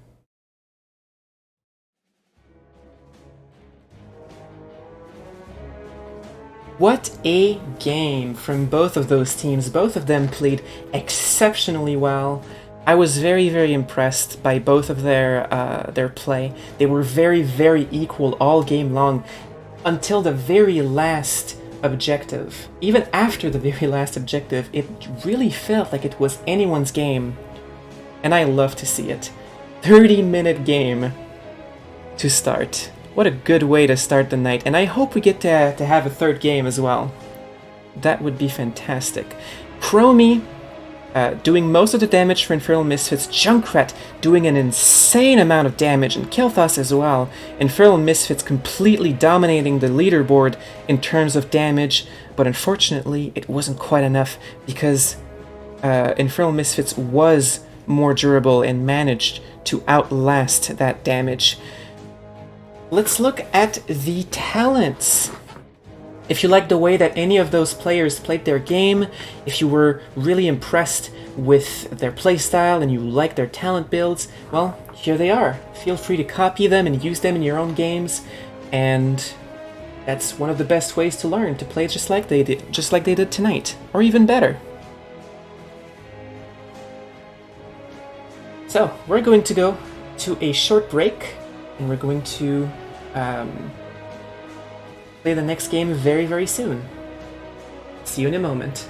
[SPEAKER 1] What a game from both of those teams. Both of them played exceptionally well. I was very, very impressed by both of their play. They were very, very equal all game long until the very last objective. Even after the very last objective, it really felt like it was anyone's game. And I love to see it. 30-minute game to start. What a good way to start the night. And I hope we get to have a third game as well. That would be fantastic. Chromie doing most of the damage for Infernal Misfits. Junkrat doing an insane amount of damage, and Kel'Thas as well. Infernal Misfits completely dominating the leaderboard in terms of damage, but unfortunately it wasn't quite enough because Infernal Misfits was more durable and managed to outlast that damage. Let's look at the talents. If you like the way that any of those players played their game, if you were really impressed with their playstyle and you like their talent builds, well, here they are. Feel free to copy them and use them in your own games, and that's one of the best ways to learn, to play just like they did tonight, or even better. So, we're going to go to a short break, and we're going to play the next game very, very soon. See you in a moment.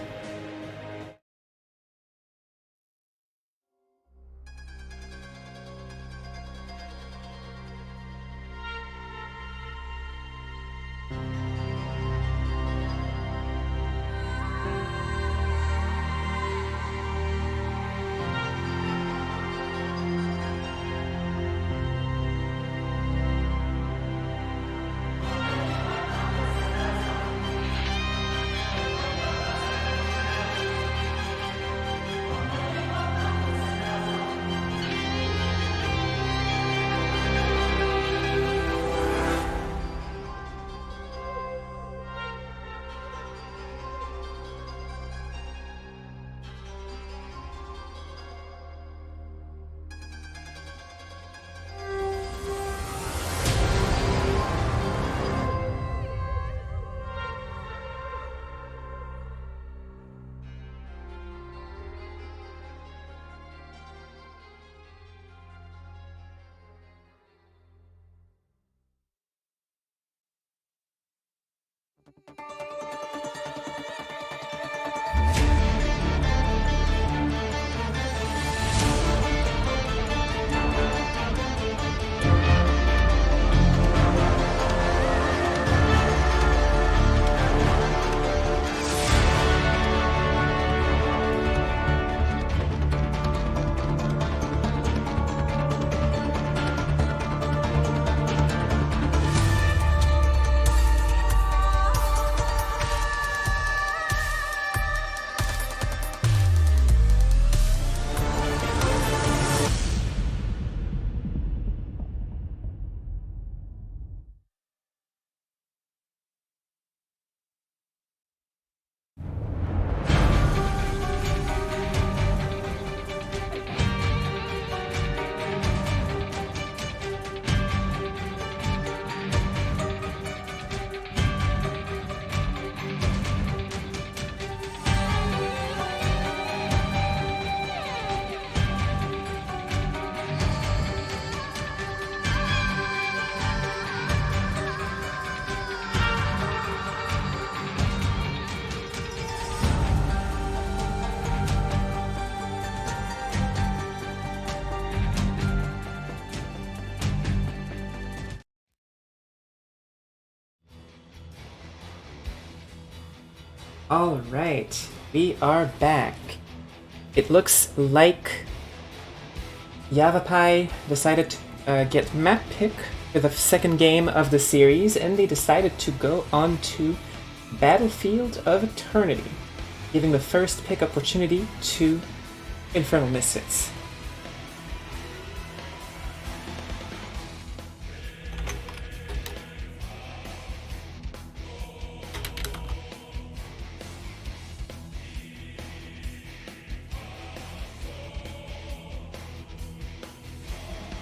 [SPEAKER 1] Alright, we are back. It looks like Yavapai decided to get map pick for the second game of the series, and they decided to go on to Battlefield of Eternity, giving the first pick opportunity to Infernal Misfits.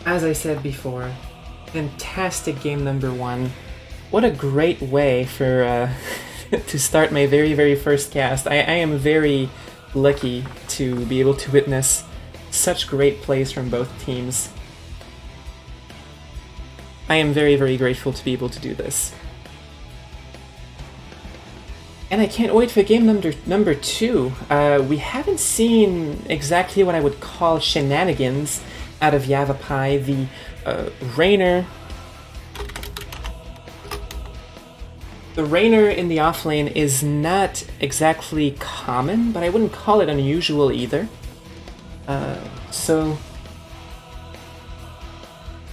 [SPEAKER 1] As I said before, fantastic game number 1. What a great way for to start my very first cast. I am very lucky to be able to witness such great plays from both teams. I am very grateful to be able to do this. And I can't wait for game number 2. We haven't seen exactly what I would call shenanigans out of Yavapai. The Rainer in the offlane is not exactly common, but I wouldn't call it unusual either. So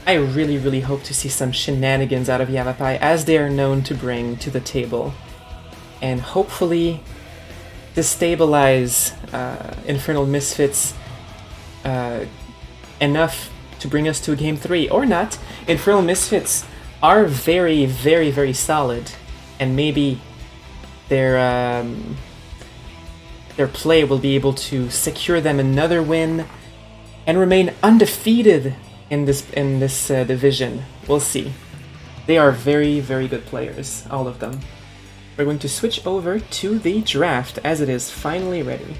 [SPEAKER 1] I really hope to see some shenanigans out of Yavapai, as they are known to bring to the table, and hopefully destabilize Infernal Misfits enough to bring us to game 3, or not. Infernal Misfits are very solid, and maybe their play will be able to secure them another win and remain undefeated in this division. We'll see. They are very good players, all of them. We're going to switch over to the draft, as it is finally ready.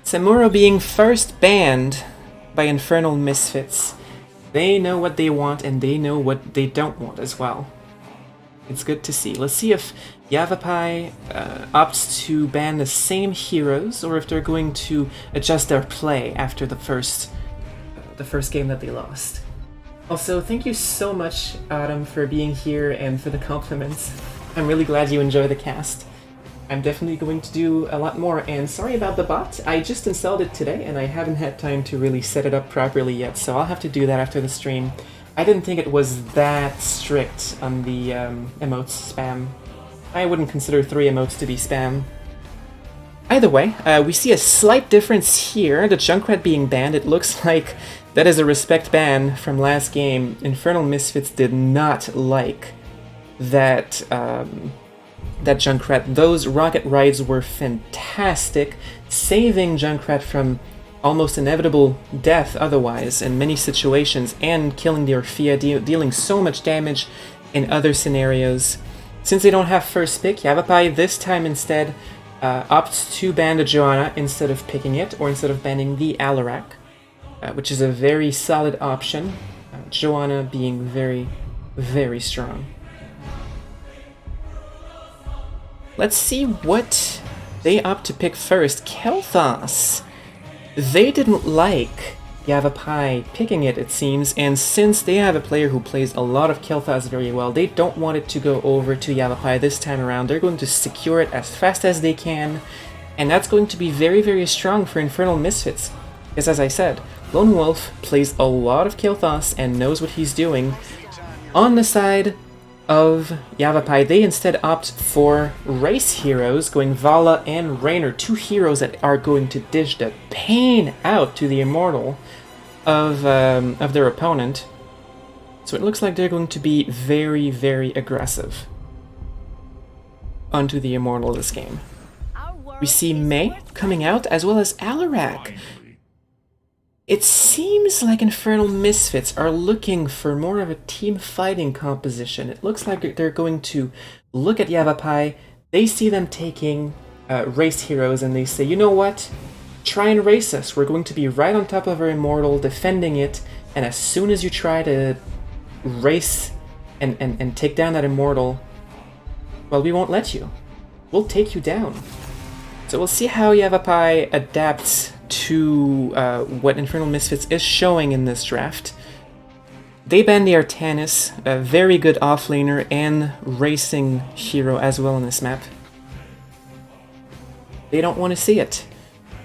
[SPEAKER 1] Samuro being first banned by Infernal Misfits. They know what they want, and they know what they don't want as well. It's good to see. Let's see if Yavapai opts to ban the same heroes, or if they're going to adjust their play after the first game that they lost. Also, thank you so much, Adam, for being here and for the compliments. I'm really glad you enjoy the cast. I'm definitely going to do a lot more, and sorry about the bot. I just installed it today, and I haven't had time to really set it up properly yet, so I'll have to do that after the stream. I didn't think it was that strict on the emotes spam. I wouldn't consider 3 emotes to be spam. Either way, we see a slight difference here. The Junkrat being banned, it looks like that is a respect ban from last game. Infernal Misfits did not like that that Junkrat. Those rocket rides were fantastic, saving Junkrat from almost inevitable death otherwise in many situations, and killing the Orphea, dealing so much damage in other scenarios. Since they don't have first pick, Yavapai this time instead opts to ban the Joanna instead of picking it, or instead of banning the Alarak, which is a very solid option. Joanna being very strong. Let's see what they opt to pick first. Kel'Thas. They didn't like Yavapai picking it, it seems, and since they have a player who plays a lot of Kel'Thas very well, they don't want it to go over to Yavapai this time around. They're going to secure it as fast as they can, and that's going to be very strong for Infernal Misfits. Because as I said, Lone Wolf plays a lot of Kel'Thas and knows what he's doing. On the side of Yavapai, they instead opt for race heroes, going Vala and Rainer, 2 heroes that are going to dish the pain out to the Immortal of their opponent. So it looks like they're going to be very aggressive onto the Immortal this game. We see Mei coming out, as well as Alarak. It seems like Infernal Misfits are looking for more of a team fighting composition. It looks like they're going to look at Yavapai, they see them taking race heroes, and they say, you know what? Try and race us. We're going to be right on top of our Immortal, defending it, and as soon as you try to race and take down that Immortal, well, we won't let you. We'll take you down. So we'll see how Yavapai adapts to what Infernal Misfits is showing in this draft. They ban the Artanis, a very good offlaner and racing hero as well on this map. They don't want to see it.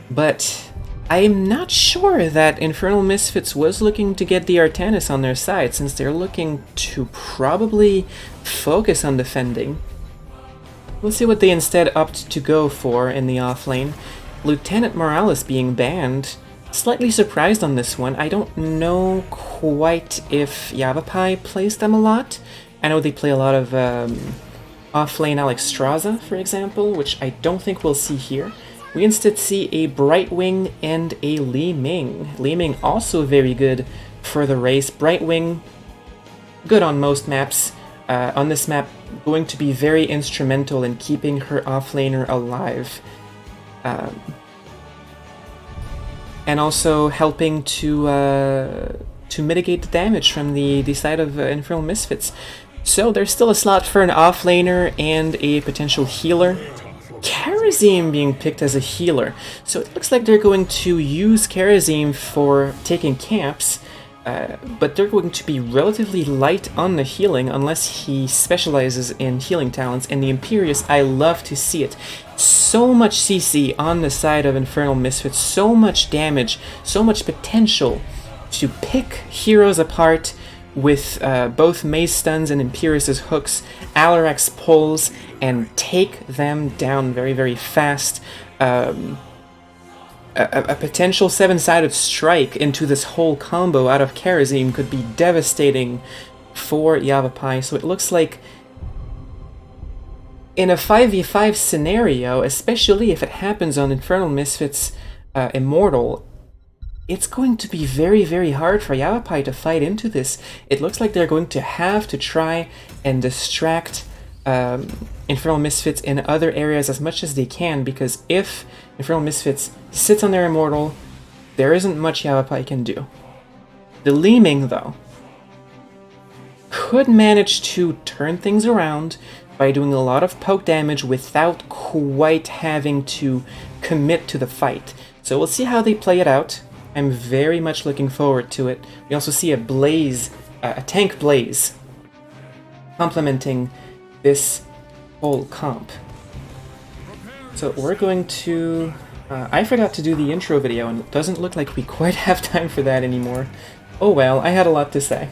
[SPEAKER 1] But I'm not sure that Infernal Misfits was looking to get the Artanis on their side, since they're looking to probably focus on defending. We'll see what they instead opt to go for in the offlane. Lieutenant Morales being banned. Slightly surprised on this one. I don't know quite if Yavapai plays them a lot. I know they play a lot of offlane Alexstrasza, for example, which I don't think we'll see here. We instead see a Brightwing and a Li Ming. Li Ming also very good for the race. Brightwing, good on most maps. On this map, going to be very instrumental in keeping her offlaner alive. And also helping to mitigate the damage from the side of Infernal Misfits. So there's still a slot for an offlaner and a potential healer. Kharazim being picked as a healer. So it looks like they're going to use Kharazim for taking camps, but they're going to be relatively light on the healing unless he specializes in healing talents. And the Imperious, I love to see it. So much CC on the side of Infernal Misfits, so much damage, so much potential to pick heroes apart with both Maze Stuns and Imperious' hooks, Alarak's pulls, and take them down very, very fast. A potential 7-sided strike into this whole combo out of Kharazim could be devastating for Yavapai, so it looks like in a 5v5 scenario, especially if it happens on Infernal Misfits Immortal, it's going to be very, very hard for Yavapai to fight into this. It looks like they're going to have to try and distract Infernal Misfits in other areas as much as they can, because if Infernal Misfits sits on their Immortal, there isn't much Yavapai can do. The Li Ming, though, could manage to turn things around by doing a lot of poke damage without quite having to commit to the fight. So we'll see how they play it out. I'm very much looking forward to it. We also see a Blaze, a tank Blaze, complementing this whole comp. So we're going to... I forgot to do the intro video, and it doesn't look like we quite have time for that anymore. Oh well, I had a lot to say.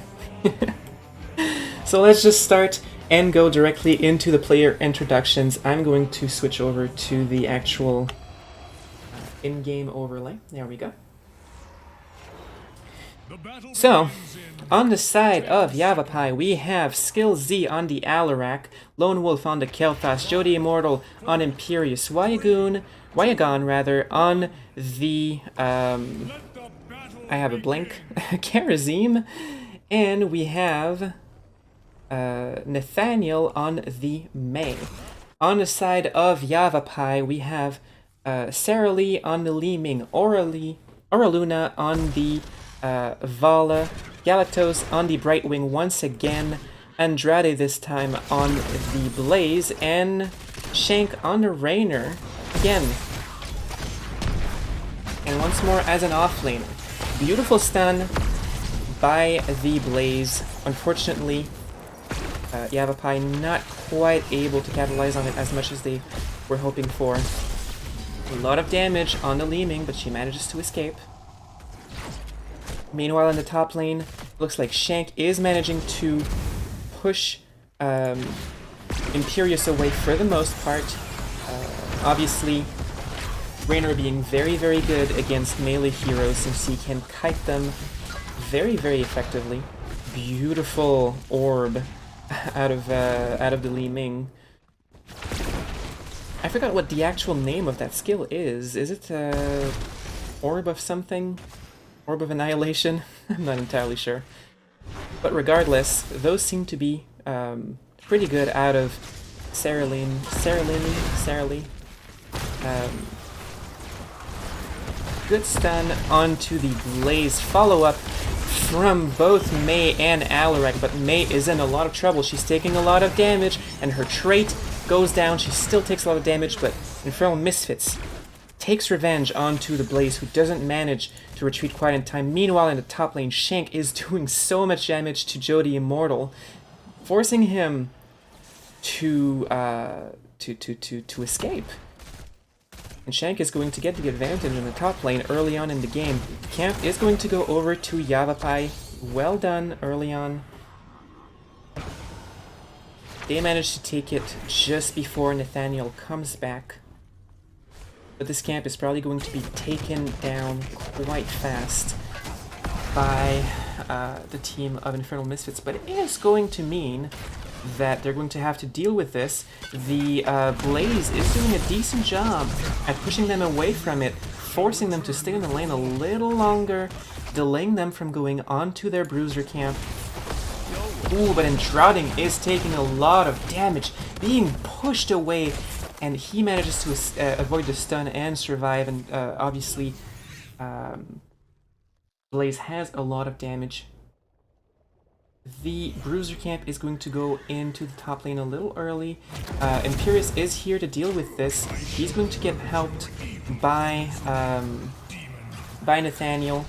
[SPEAKER 1] So let's just start and go directly into the player introductions. I'm going to switch over to the actual in-game overlay. There we go. So, on the side of Yavapai, we have Skill Z on the Alarak, Lone Wolf on the Kel'Thas, Jody Immortal on Imperious, Wyagon on the, I have a blank, Kharazim, and we have Nathaniel on the Mei. On the side of Yavapai, we have Sarah Lee on the Li Ming, Oraluna on the Vala, Galactos on the Brightwing once again, Andrade this time on the Blaze, and Shank on the Rainer again. And once more as an offlaner. Beautiful stun by the Blaze. Unfortunately, Yavapai not quite able to capitalize on it as much as they were hoping for. A lot of damage on the Li Ming, but she manages to escape. Meanwhile, in the top lane, looks like Shank is managing to push Imperious away for the most part. Obviously, Raynor being very, very good against melee heroes since he can kite them very, very effectively. Beautiful orb out of the Li Ming. I forgot what the actual name of that skill is. Is it Orb of something? Orb of Annihilation? I'm not entirely sure. But regardless, those seem to be pretty good out of Sarah Lee. Good stun onto the Blaze. Follow-up from both Mei and Alarak, but Mei is in a lot of trouble. She's taking a lot of damage, and her trait goes down. She still takes a lot of damage, but Infernal Misfits takes revenge onto the Blaze, who doesn't manage to retreat quite in time. Meanwhile, in the top lane, Shank is doing so much damage to Joe the Immortal, forcing him to escape. And Shank is going to get the advantage in the top lane early on in the game. Camp is going to go over to Yavapai. Well done early on. They managed to take it just before Nathaniel comes back. But this camp is probably going to be taken down quite fast by the team of Infernal Misfits. But it is going to mean that they're going to have to deal with this. The Blaze is doing a decent job at pushing them away from it, forcing them to stay in the lane a little longer, delaying them from going onto their Bruiser camp. Ooh, but Entrouding is taking a lot of damage, being pushed away, and he manages to avoid the stun and survive, and obviously Blaze has a lot of damage. The Bruiser camp is going to go into the top lane a little early. Imperius is here to deal with this. He's going to get helped by Nathaniel.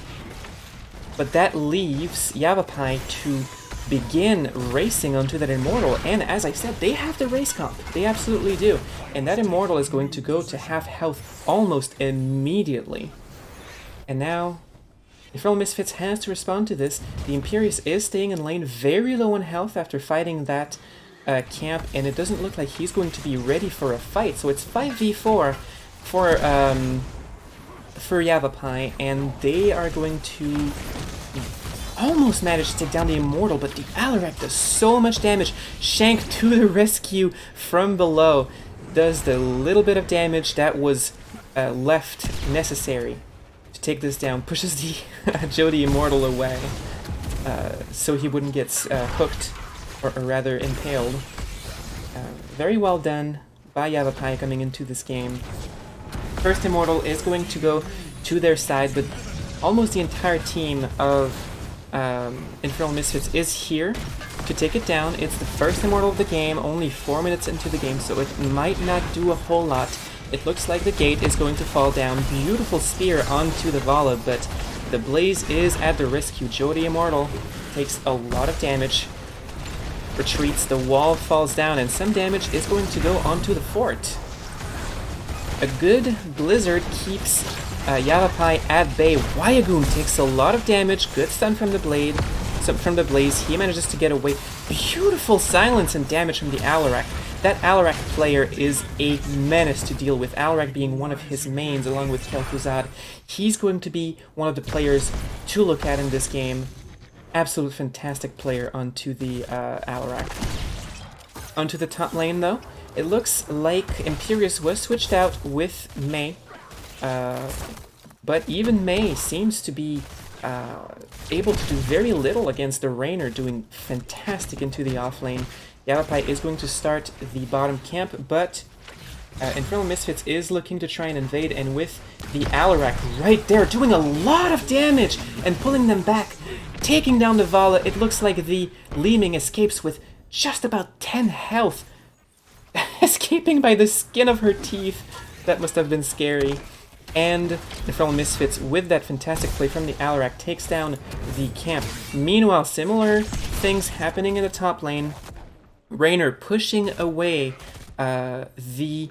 [SPEAKER 1] But that leaves Yavapai to begin racing onto that Immortal. And as I said, they have the race comp. They absolutely do. And that Immortal is going to go to half health almost immediately. And now Infernal Misfits has to respond to this. The Imperius is staying in lane very low on health after fighting that camp, and it doesn't look like he's going to be ready for a fight. So it's 5v4 for Yavapai, and they are going to almost manage to take down the Immortal, but the Alarak does so much damage. Shank to the rescue from below does the little bit of damage that was left necessary to take this down, pushes the Joe the Immortal away so he wouldn't get hooked, or rather impaled. Very well done by Yavapai coming into this game. First Immortal is going to go to their side, but almost the entire team of Infernal Misfits is here to take it down. It's the first Immortal of the game, only 4 minutes into the game, so it might not do a whole lot. It looks like the gate is going to fall down. Beautiful spear onto the Vala, but the Blaze is at the rescue. Joe the Immortal takes a lot of damage, retreats, the wall falls down, and some damage is going to go onto the fort. A good Blizzard keeps Yavapai at bay. Wyagoon takes a lot of damage, good stun from the blade, from the Blaze. He manages to get away. Beautiful silence and damage from the Alarak. That Alarak player is a menace to deal with, Alarak being one of his mains along with Kel'Thuzad. He's going to be one of the players to look at in this game. Absolute fantastic player onto the Alarak. Onto the top lane though, it looks like Imperius was switched out with Mei. But even Mei seems to be able to do very little against the Raynor, doing fantastic into the offlane. Yavapai is going to start the bottom camp, but Infernal Misfits is looking to try and invade, and with the Alarak right there doing a lot of damage and pulling them back, taking down the Vala, it looks like the Leeming escapes with just about 10 health. Escaping by the skin of her teeth. That must have been scary. And Infernal Misfits, with that fantastic play from the Alarak, takes down the camp. Meanwhile, similar things happening in the top lane. Raynor pushing away the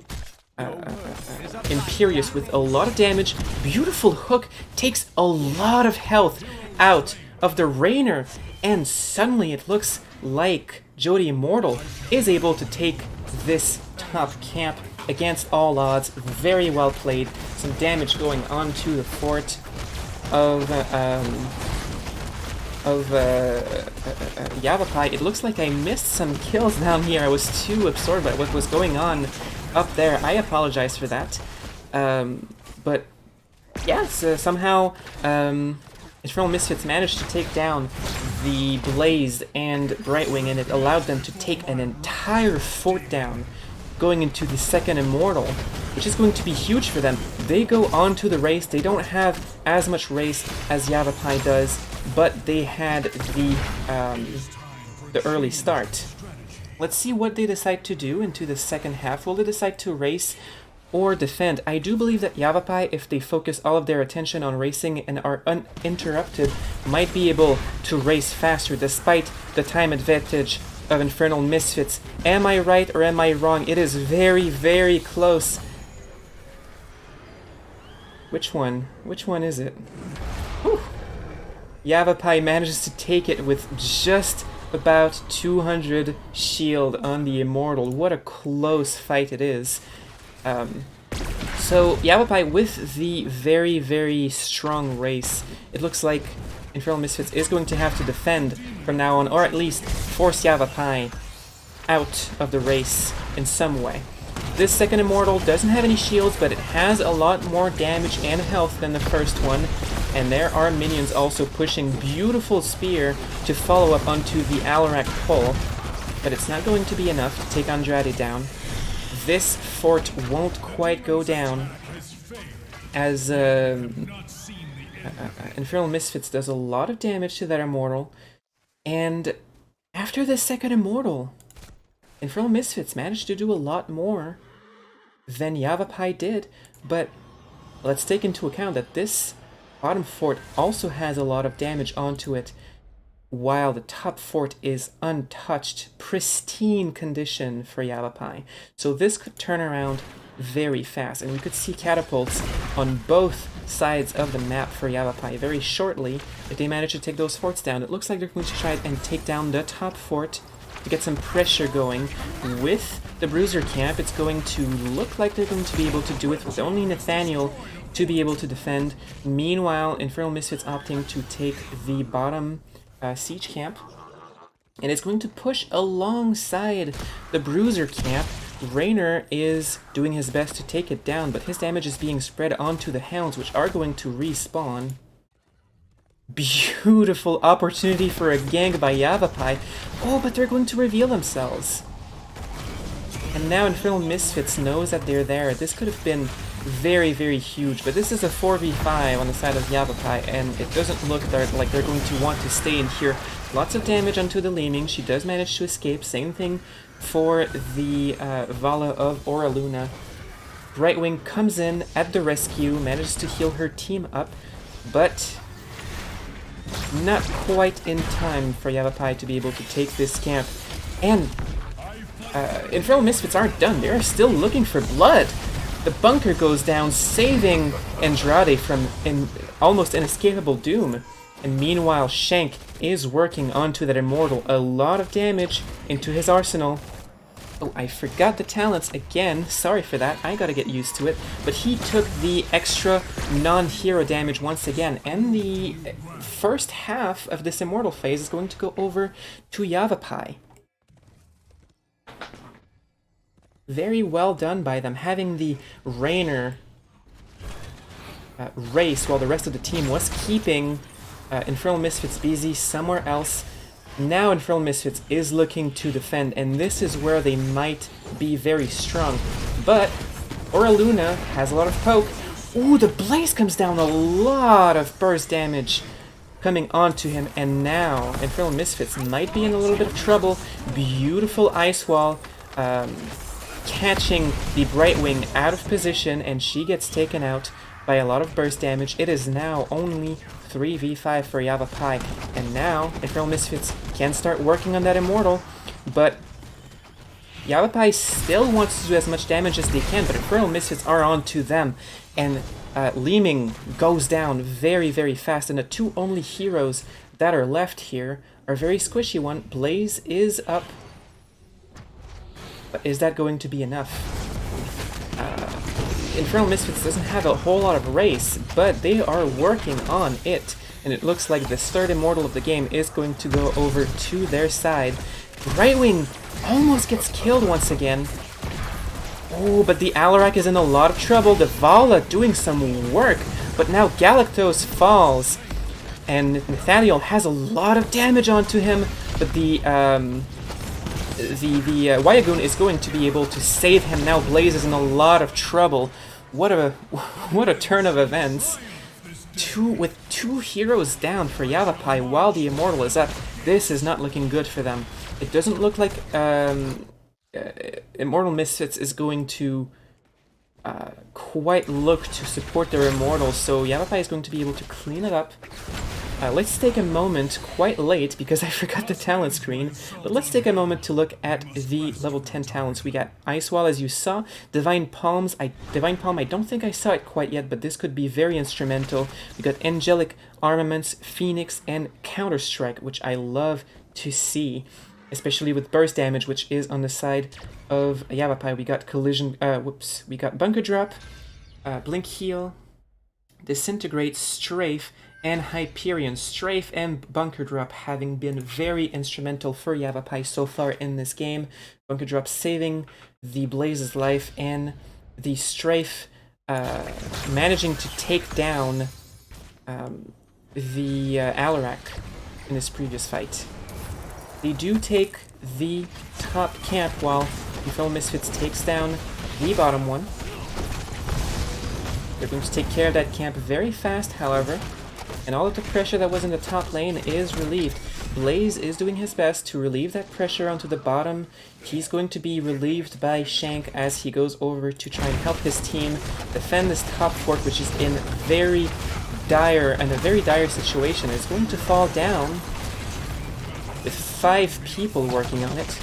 [SPEAKER 1] Imperius with a lot of damage. Beautiful hook takes a lot of health out of the Raynor, and suddenly it looks like Joe the Immortal is able to take this top camp against all odds. Very well played. Some damage going on to the fort of Yavapai. It looks like I missed some kills down here. I was too absorbed by what was going on up there. I apologize for that. But yes, somehow Infernal Misfits managed to take down the Blaze and Brightwing, and it allowed them to take an entire fort down, going into the second Immortal, which is going to be huge for them. They go on to the race. They don't have as much race as Yavapai does, but they had the early start. Let's see what they decide to do into the second half. Will they decide to race or defend. I do believe that Yavapai, if they focus all of their attention on racing and are uninterrupted, might be able to race faster despite the time advantage of Infernal Misfits. Am I right or am I wrong? It is very, very close. Which one? Which one is it? Whew. Yavapai manages to take it with just about 200 shield on the Immortal. What a close fight it is. So Yavapai with the very, very strong race, it looks like Infernal Misfits is going to have to defend from now on, or at least force Yavapai out of the race in some way. This second Immortal doesn't have any shields, but it has a lot more damage and health than the first one. And there are minions also pushing beautiful spear to follow up onto the Alarak pole. But it's not going to be enough to take Andrade down. This fort won't quite go down, as Infernal Misfits does a lot of damage to that Immortal. And after the second Immortal, Infernal Misfits managed to do a lot more than Yavapai did, but let's take into account that this bottom fort also has a lot of damage onto it, while the top fort is untouched, pristine condition for Yavapai. So this could turn around very fast, and we could see catapults on both sides of the map for Yavapai very shortly. If they manage to take those forts down, it looks like they're going to try and take down the top fort to get some pressure going. With the Bruiser camp, it's going to look like they're going to be able to do it with only Nathaniel to be able to defend. Meanwhile, Infernal Misfits opting to take the bottom siege camp, and it's going to push alongside the Bruiser camp. Raynor is doing his best to take it down, but his damage is being spread onto the Hounds, which are going to respawn. Beautiful opportunity for a gank by Yavapai. Oh, but they're going to reveal themselves. And now Infernal Misfits knows that they're there. This could have been very, very huge, but this is a 4v5 on the side of Yavapai, and it doesn't look like they're going to want to stay in here. Lots of damage onto the Leaning. She does manage to escape. Same thing for the Vala of Oraluna. Brightwing comes in at the rescue, manages to heal her team up, but not quite in time for Yavapai to be able to take this camp. And Infernal Misfits aren't done. They're still looking for blood. The bunker goes down, saving Andrade from almost inescapable doom. And meanwhile, Shank is working onto that Immortal. A lot of damage into his arsenal. Oh, I forgot the talents again. Sorry for that. I gotta get used to it. But he took the extra non-hero damage once again. And the first half of this Immortal phase is going to go over to Yavapai. Very well done by them, having the Raynor race while the rest of the team was keeping Infernal Misfits busy somewhere else. Now Infernal Misfits is looking to defend, and this is where they might be very strong. But Oraluna has a lot of poke. Ooh, the Blaze comes down, a lot of burst damage coming onto him, and now Infernal Misfits might be in a little bit of trouble. Beautiful ice wall, catching the Brightwing out of position, and she gets taken out by a lot of burst damage. It is now only 3v5 for Yavapai, and now Infernal Misfits can start working on that Immortal, but Yavapai still wants to do as much damage as they can, but Infernal Misfits are on to them, and Leeming goes down very, very fast, and the two only heroes that are left here are very squishy. One, Blaze is up, but is that going to be enough? Infernal Misfits doesn't have a whole lot of race, but they are working on it. And it looks like the third Immortal of the game is going to go over to their side. Brightwing almost gets killed once again. Oh, but the Alarak is in a lot of trouble. The Vala doing some work, but now Galactos falls. And Nathaniel has a lot of damage onto him, but the Wyagoon is going to be able to save him. Now Blaze is in a lot of trouble. What a turn of events. With two heroes down for Yavapai while the Immortal is up. This is not looking good for them. It doesn't look like Immortal Misfits is going to quite look to support their immortals, so Yavapai is going to be able to clean it up. Let's take a moment, quite late because I forgot the talent screen, but let's take a moment to look at the level 10 talents. We got Ice Wall, as you saw, Divine Palm, I don't think I saw it quite yet, but this could be very instrumental. We got Angelic Armaments, Phoenix, and Counter-Strike, which I love to see, especially with burst damage, which is on the side of Yavapai. We got Collision, we got Bunker Drop, Blink Heal, Disintegrate, Strafe, and Hyperion. Strafe and Bunker Drop having been very instrumental for Yavapai so far in this game. Bunker Drop saving the Blaze's life, and the Strafe managing to take down the Alarak in this previous fight. They do take the top camp while Infernal Misfits takes down the bottom one. They're going to take care of that camp very fast, however, and all of the pressure that was in the top lane is relieved. Blaze is doing his best to relieve that pressure onto the bottom. He's going to be relieved by Shank as he goes over to try and help his team defend this top fort, which is in a very dire situation. It's going to fall down with 5 people working on it.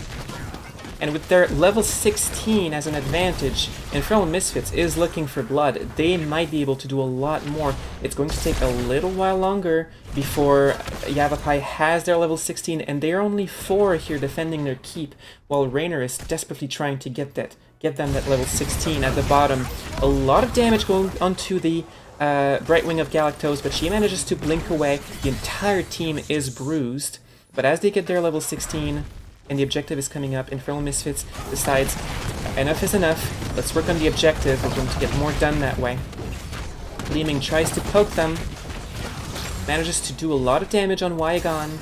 [SPEAKER 1] And with their level 16 as an advantage, Infernal Misfits is looking for blood. They might be able to do a lot more. It's going to take a little while longer before Yavapai has their level 16, and they're only 4 here defending their keep, while Raynor is desperately trying to get them that level 16 at the bottom. A lot of damage going onto the Bright Wing of Galactose, but she manages to blink away. The entire team is bruised, but as they get their level 16, and the objective is coming up, Infernal Misfits decides enough is enough, let's work on the objective, we're going to get more done that way. Gleaming tries to poke them, manages to do a lot of damage on Wygon,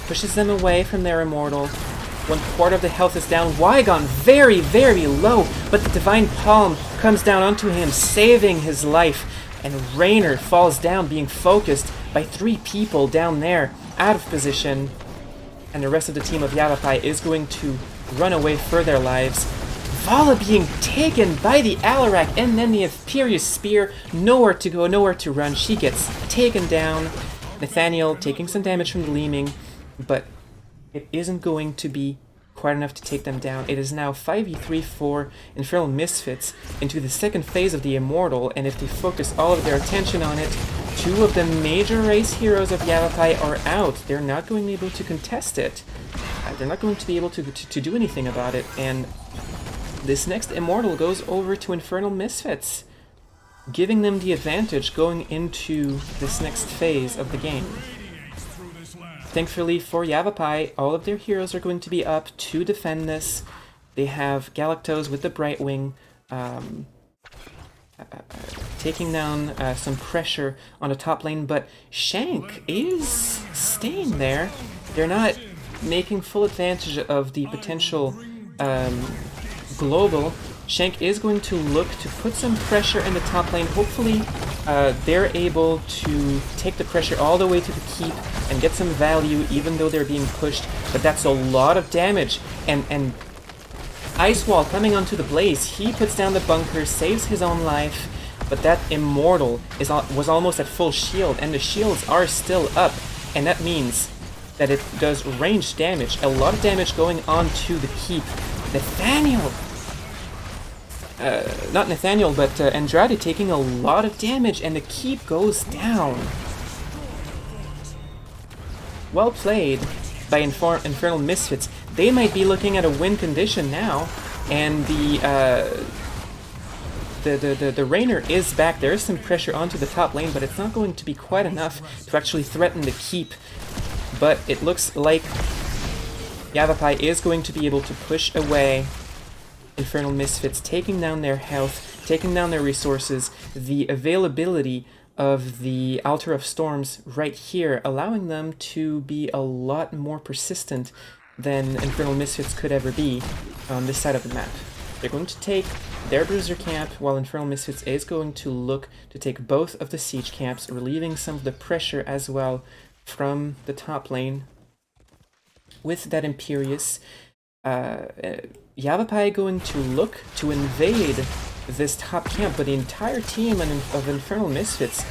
[SPEAKER 1] pushes them away from their immortal. 1/4 of the health is down. Wygon very, very low, but the Divine Palm comes down onto him, saving his life, and Raynor falls down, being focused by 3 people down there, out of position. And the rest of the team of Yavapai is going to run away for their lives. Vala being taken by the Alarak, and then the Imperious Spear. Nowhere to go, nowhere to run. She gets taken down. Nathaniel taking some damage from Gleaming, but it isn't going to be quite enough to take them down. It is now 5v3 for Infernal Misfits into the second phase of the Immortal, and if they focus all of their attention on it, 2 of the major race heroes of Yavapai are out. They're not going to be able to contest it. They're not going to be able to do anything about it, and this next Immortal goes over to Infernal Misfits, giving them the advantage going into this next phase of the game. Thankfully for Yavapai, all of their heroes are going to be up to defend this. They have Galactose with the Bright Wing, taking down some pressure on the top lane, but Shank is staying there. They're not making full advantage of the potential global. Shank is going to look to put some pressure in the top lane. Hopefully they're able to take the pressure all the way to the keep and get some value even though they're being pushed, but that's a lot of damage. And Ice Wall coming onto the Blaze, he puts down the bunker, saves his own life, but that Immortal was almost at full shield, and the shields are still up, and that means that it does ranged damage, a lot of damage going on to the keep. Nathaniel! Not Nathaniel, but Andrade taking a lot of damage, and the keep goes down. Well played by Infernal Misfits. They might be looking at a win condition now, and the Raynor is back. There is some pressure onto the top lane, but it's not going to be quite enough to actually threaten the keep. But it looks like Yavapai is going to be able to push away Infernal Misfits, taking down their health, taking down their resources, the availability of the Altar of Storms right here, allowing them to be a lot more persistent than Infernal Misfits could ever be on this side of the map. They're going to take their Bruiser camp, while Infernal Misfits is going to look to take both of the siege camps, relieving some of the pressure as well from the top lane. With that Imperious, Yavapai going to look to invade this top camp, but the entire team of Infernal Misfits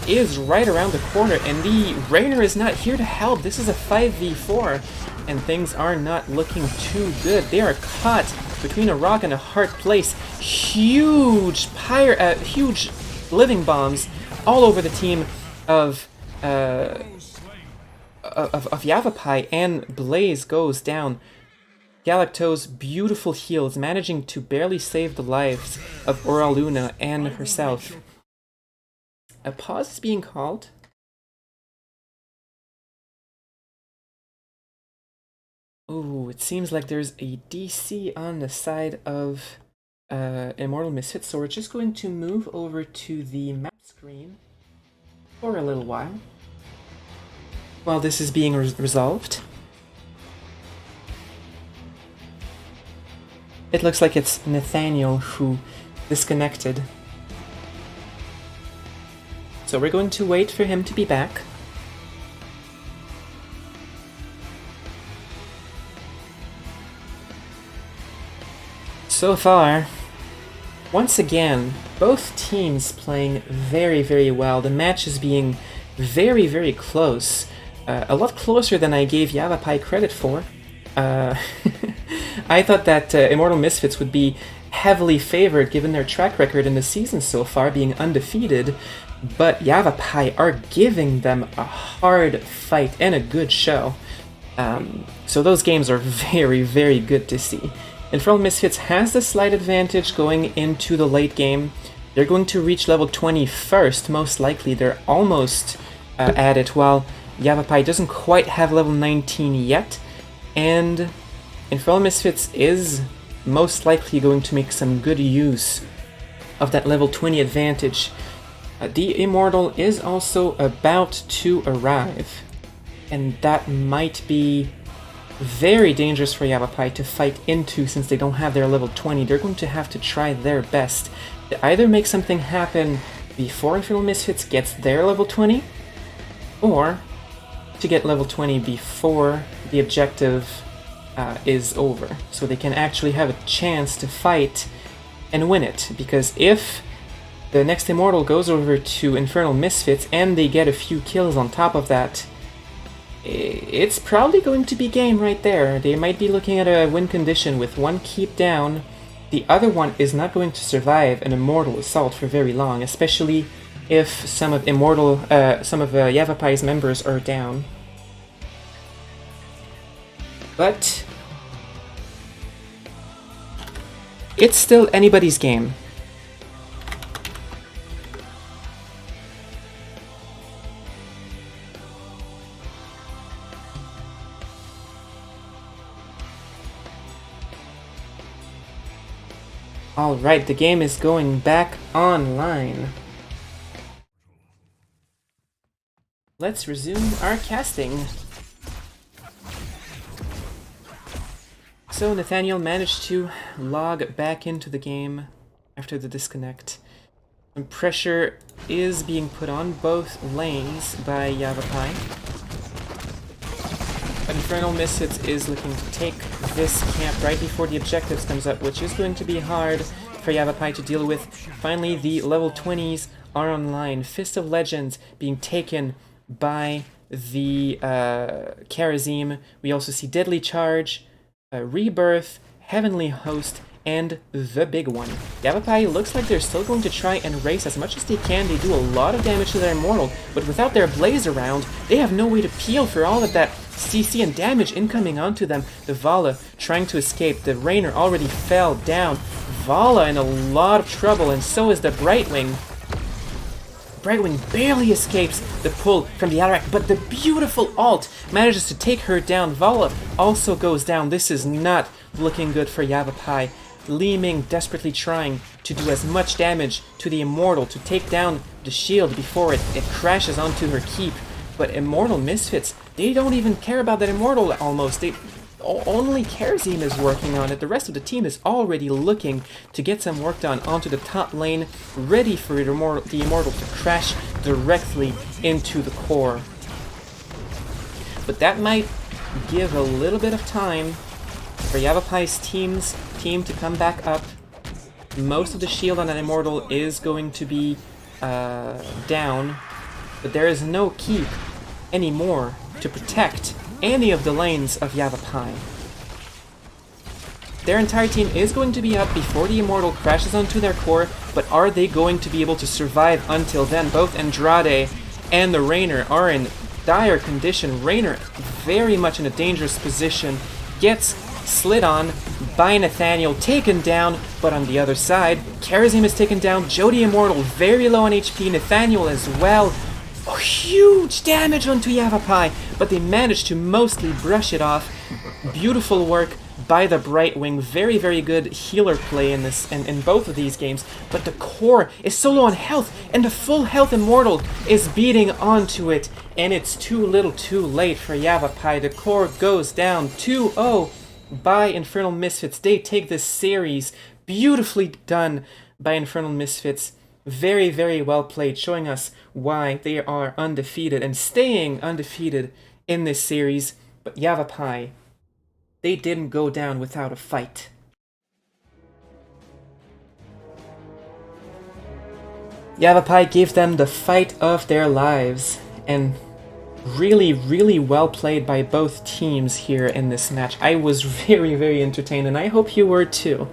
[SPEAKER 1] is right around the corner, and the Rainer is not here to help. This is a 5v4, and things are not looking too good. They are caught between a rock and a hard place. Huge huge living bombs all over the team of Yavapai, and Blaze goes down. Galacto's beautiful heals, managing to barely save the lives of Oraluna and herself. A pause is being called. Ooh, it seems like there's a DC on the side of Immortal Misfits, so we're just going to move over to the map screen for a little while this is being resolved. It looks like it's Nathaniel who disconnected. So we're going to wait for him to be back. So far, once again, both teams playing very, very well. The match is being very, very close. A lot closer than I gave Yavapai credit for. I thought that Immortal Misfits would be heavily favored given their track record in the season so far, being undefeated, but Yavapai are giving them a hard fight and a good show. So those games are very, very good to see. Infernal Misfits has the slight advantage going into the late game. They're going to reach level 20 first, most likely. They're almost at it, while Yavapai doesn't quite have level 19 yet, and Infernal Misfits is most likely going to make some good use of that level 20 advantage. The Immortal is also about to arrive, and that might be very dangerous for Yavapai to fight into since they don't have their level 20. They're going to have to try their best to either make something happen before Infernal Misfits gets their level 20, or to get level 20 before the objective is over, so they can actually have a chance to fight and win it. Because if the next Immortal goes over to Infernal Misfits and they get a few kills on top of that, it's probably going to be game right there. They might be looking at a win condition with one keep down. The other one is not going to survive an Immortal assault for very long, especially if some of Yavapai's members are down. But it's still anybody's game. Alright, the game is going back online. Let's resume our casting. So Nathaniel managed to log back into the game after the disconnect. Some pressure is being put on both lanes by Yavapai. But Infernal Misfits is looking to take this camp right before the objectives comes up, which is going to be hard for Yavapai to deal with. Finally, the level 20s are online. Fist of Legends being taken by the Karazim. We also see Deadly Charge, Rebirth, Heavenly Host, and the big one. Yavapai looks like they're still going to try and race as much as they can. They do a lot of damage to their Immortal, but without their Blaze around, they have no way to peel for all of that CC and damage incoming onto them. The Vala trying to escape. The Rainer already fell down. Vala in a lot of trouble, and so is the Brightwing. Brightwing barely escapes the pull from the Alarak, but the beautiful ult manages to take her down. Vala also goes down. This is not looking good for Yavapai. Li Ming desperately trying to do as much damage to the Immortal to take down the shield before it crashes onto her keep. But Immortal Misfits, they don't even care about that Immortal almost. Only Karazim is working on it. The rest of the team is already looking to get some work done onto the top lane, ready for the Immortal to crash directly into the core. But that might give a little bit of time for Yavapai's team to come back up. Most of the shield on an Immortal is going to be down, but there is no keep anymore to protect any of the lanes of Yavapai. Their entire team is going to be up before the Immortal crashes onto their core, but are they going to be able to survive until then? Both Andrade and the Rainer are in dire condition. Rainer very much in a dangerous position, gets slid on by Nathaniel, taken down, but on the other side, Karazim is taken down, Jody Immortal very low on HP, Nathaniel as well. Oh, huge damage onto Yavapai, but they managed to mostly brush it off. Beautiful work by the Brightwing. Very, very good healer play in this and in both of these games. But the core is so low on health, and the full health Immortal is beating onto it, and it's too little too late for Yavapai. The core goes down 2-0 by Infernal Misfits. They take this series. Beautifully done by Infernal Misfits. Very, very well played, showing us why they are undefeated and staying undefeated in this series. But Yavapai, they didn't go down without a fight. Yavapai gave them the fight of their lives, and really, really well played by both teams here in this match. I was very, very entertained, and I hope you were too.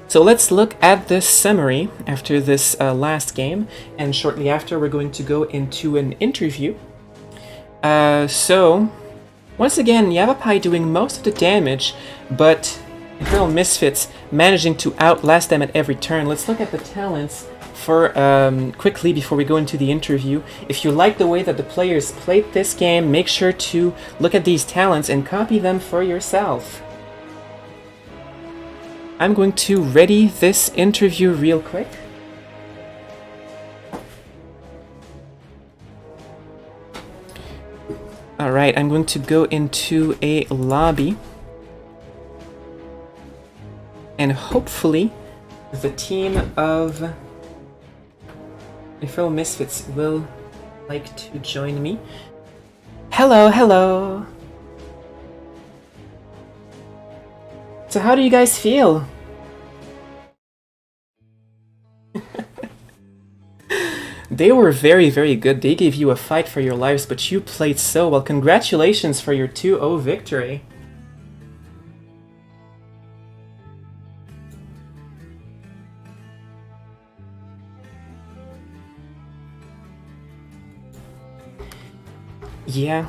[SPEAKER 1] So let's look at this summary after this last game, and shortly after we're going to go into an interview. So, once again, Yavapai doing most of the damage, but Infernal Misfits managing to outlast them at every turn. Let's look at the talents for quickly before we go into the interview. If you like the way that the players played this game, make sure to look at these talents and copy them for yourself. I'm going to ready this interview real quick. Alright, I'm going to go into a lobby. And hopefully the team of Infernal Misfits will like to join me. Hello, hello! So how do you guys feel? They were very, very good. They gave you a fight for your lives, but you played so well. Congratulations for your 2-0 victory. Yeah.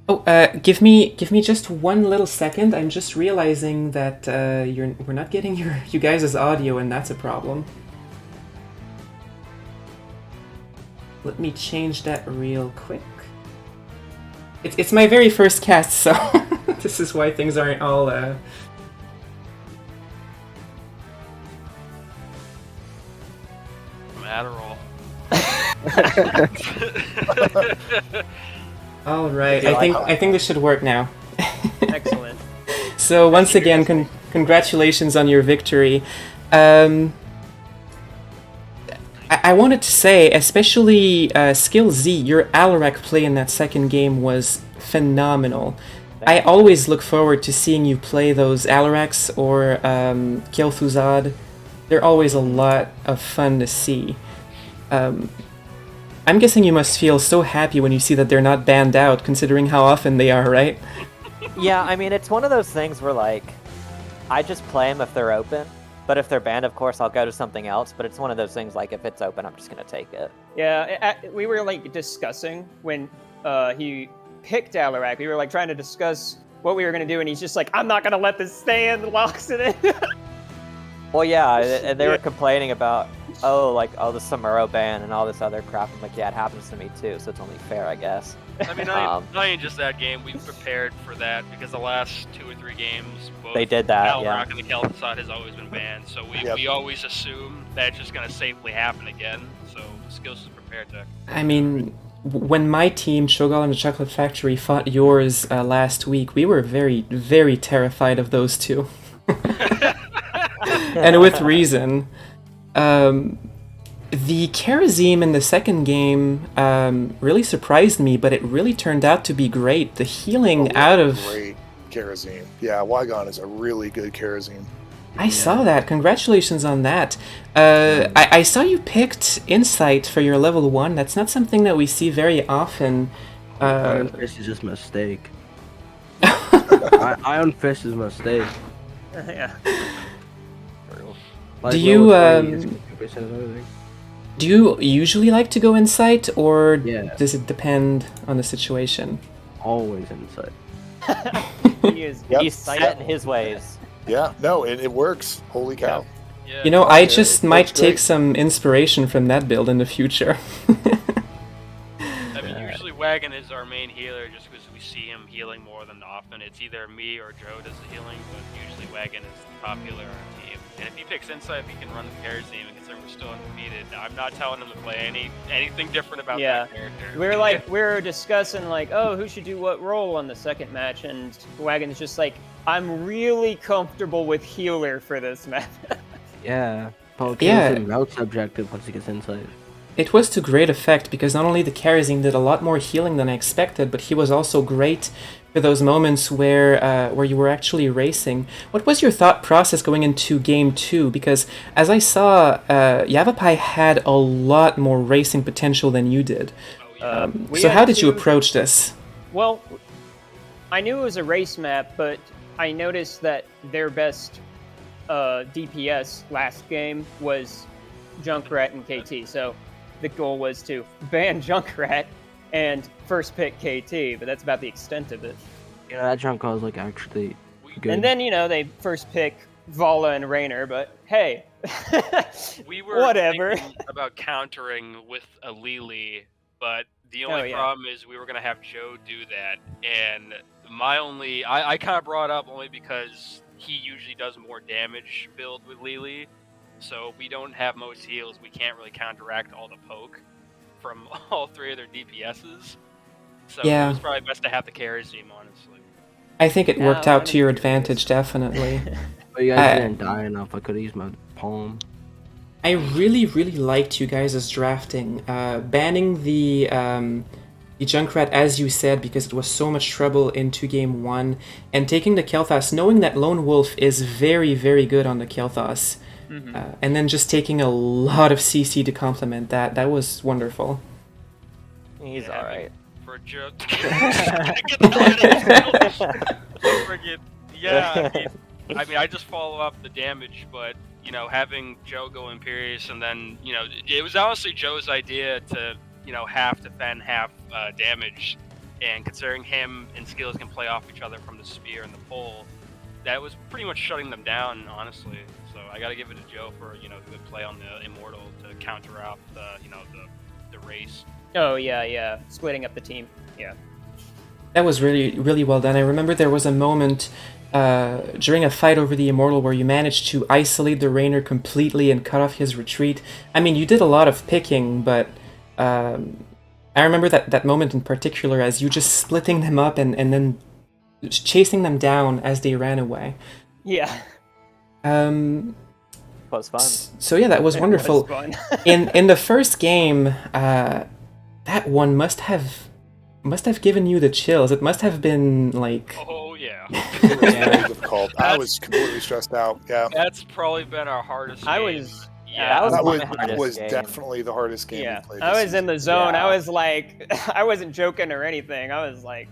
[SPEAKER 1] Oh, give me just one little second. I'm just realizing that we're not getting you guys' audio, and that's a problem. Let me change that real quick. It's my very first cast, so this is why things aren't all
[SPEAKER 2] Adderall.
[SPEAKER 1] All right. I think this should work now.
[SPEAKER 7] Excellent.
[SPEAKER 1] So once again, congratulations on your victory. I wanted to say, especially Skill Z, your Alarak play in that second game was phenomenal. I always look forward to seeing you play those Alaraks or Kel'Thuzad. They're always a lot of fun to see. I'm guessing you must feel so happy when you see that they're not banned out, considering how often they are, right?
[SPEAKER 7] Yeah, I mean, it's one of those things where, like, I just play them if they're open. But if they're banned, of course, I'll go to something else. But it's one of those things, like, if it's open, I'm just going to take it.
[SPEAKER 8] Yeah, we were, like, discussing when he picked Alarak. We were, like, trying to discuss what we were going to do, and he's just like, I'm not going to let this stand, locks it in.
[SPEAKER 7] Well, yeah, they were complaining about the Samuro ban and all this other crap. I'm like, yeah, it happens to me too, so it's only fair, I guess.
[SPEAKER 2] I mean, not even just that game. We've prepared for that because the last 2 or 3 games, both
[SPEAKER 7] They did that,
[SPEAKER 2] Alrock and the Kelta side has always been banned. So we always assume that it's just going to safely happen again. So Skills is prepared to.
[SPEAKER 1] I mean, when my team, Shogal and the Chocolate Factory, fought yours last week, we were very, very terrified of those two. And with reason. The Karazim in the second game really surprised me, but it really turned out to be great. The healing out of...
[SPEAKER 9] Great Karazim. Yeah, Wygon is a really good Karazim.
[SPEAKER 1] I saw that. Congratulations on that. I saw you picked Insight for your level 1. That's not something that we see very often.
[SPEAKER 10] Iron Fist is just a mistake. Iron Fist is a mistake.
[SPEAKER 8] Yeah.
[SPEAKER 10] Like,
[SPEAKER 1] Do you usually like to go Insight, or does it depend on the situation?
[SPEAKER 10] Always Insight.
[SPEAKER 7] He's set in his ways.
[SPEAKER 9] Yeah, no, it works. Holy cow.
[SPEAKER 2] Yeah.
[SPEAKER 1] You know, I just might take some inspiration from that build in the future.
[SPEAKER 2] I mean, usually Wagon is our main healer just because we see him healing more than often. It's either me or Joe does the healing, but usually Wagon is the top healer on our team. And if he picks Insight, he can run the Karazim, and considering we're still undefeated, I'm not telling him to play anything different about that character.
[SPEAKER 8] We're discussing oh, who should do what role on the second match, and Wagon's just like, I'm really comfortable with healer for this match.
[SPEAKER 10] Yeah, Paul kills him subjective once he gets Insight.
[SPEAKER 1] It was to great effect, because not only the Karazim did a lot more healing than I expected, but he was also great for those moments where you were actually racing. What was your thought process going into Game 2? Because as I saw, Yavapai had a lot more racing potential than you did. So how did you approach this?
[SPEAKER 8] Well, I knew it was a race map, but I noticed that their best DPS last game was Junkrat and KT, so the goal was to ban Junkrat and first pick KT, but that's about the extent of it.
[SPEAKER 10] Yeah, that Junkrat was actually good.
[SPEAKER 8] And then, they first pick Vala and Raynor, but hey,
[SPEAKER 2] we were
[SPEAKER 8] whatever.
[SPEAKER 2] Thinking about countering with a Lily, but the only problem is we were going to have Joe do that, and I kind of brought up only because he usually does more damage build with Lily. So we don't have most heals. We can't really counteract all the poke from all 3 of their DPSs. So it was probably best to have the Karazim, honestly.
[SPEAKER 1] I think it worked out to your advantage, definitely.
[SPEAKER 10] But you guys didn't die enough. I could have used my palm.
[SPEAKER 1] I really, really liked you guys' drafting. Banning the Junkrat, as you said, because it was so much trouble into Game 1, and taking the Kel'Thas, knowing that Lone Wolf is very, very good on the Kel'Thas. And then just taking a lot of CC to complement that. That was wonderful.
[SPEAKER 7] He's alright.
[SPEAKER 2] For Joe. I mean, I just follow up the damage, but, having Joe go Imperious, and then, it was honestly Joe's idea to, half defend, half damage. And considering him and Skills can play off each other from the spear and the pole, that was pretty much shutting them down, honestly. So I got to give it to Joe for good play on the Immortal to counter out the race.
[SPEAKER 8] Oh yeah, splitting up the team. Yeah,
[SPEAKER 1] that was really, really well done. I remember there was a moment during a fight over the Immortal where you managed to isolate the Raynor completely and cut off his retreat. I mean, you did a lot of picking, but I remember that moment in particular as you just splitting them up and then chasing them down as they ran away.
[SPEAKER 8] Yeah.
[SPEAKER 7] Was fun.
[SPEAKER 1] So yeah, that was wonderful.
[SPEAKER 8] Was fun.
[SPEAKER 1] in the first game, that one must have given you the chills. It must have been like.
[SPEAKER 2] Oh yeah.
[SPEAKER 9] It was very difficult. I was completely stressed out. Yeah.
[SPEAKER 2] That's probably been our hardest. Game.
[SPEAKER 9] That was definitely the hardest game we played.
[SPEAKER 8] I was in the zone. Yeah. I was like, I wasn't joking or anything. I was like.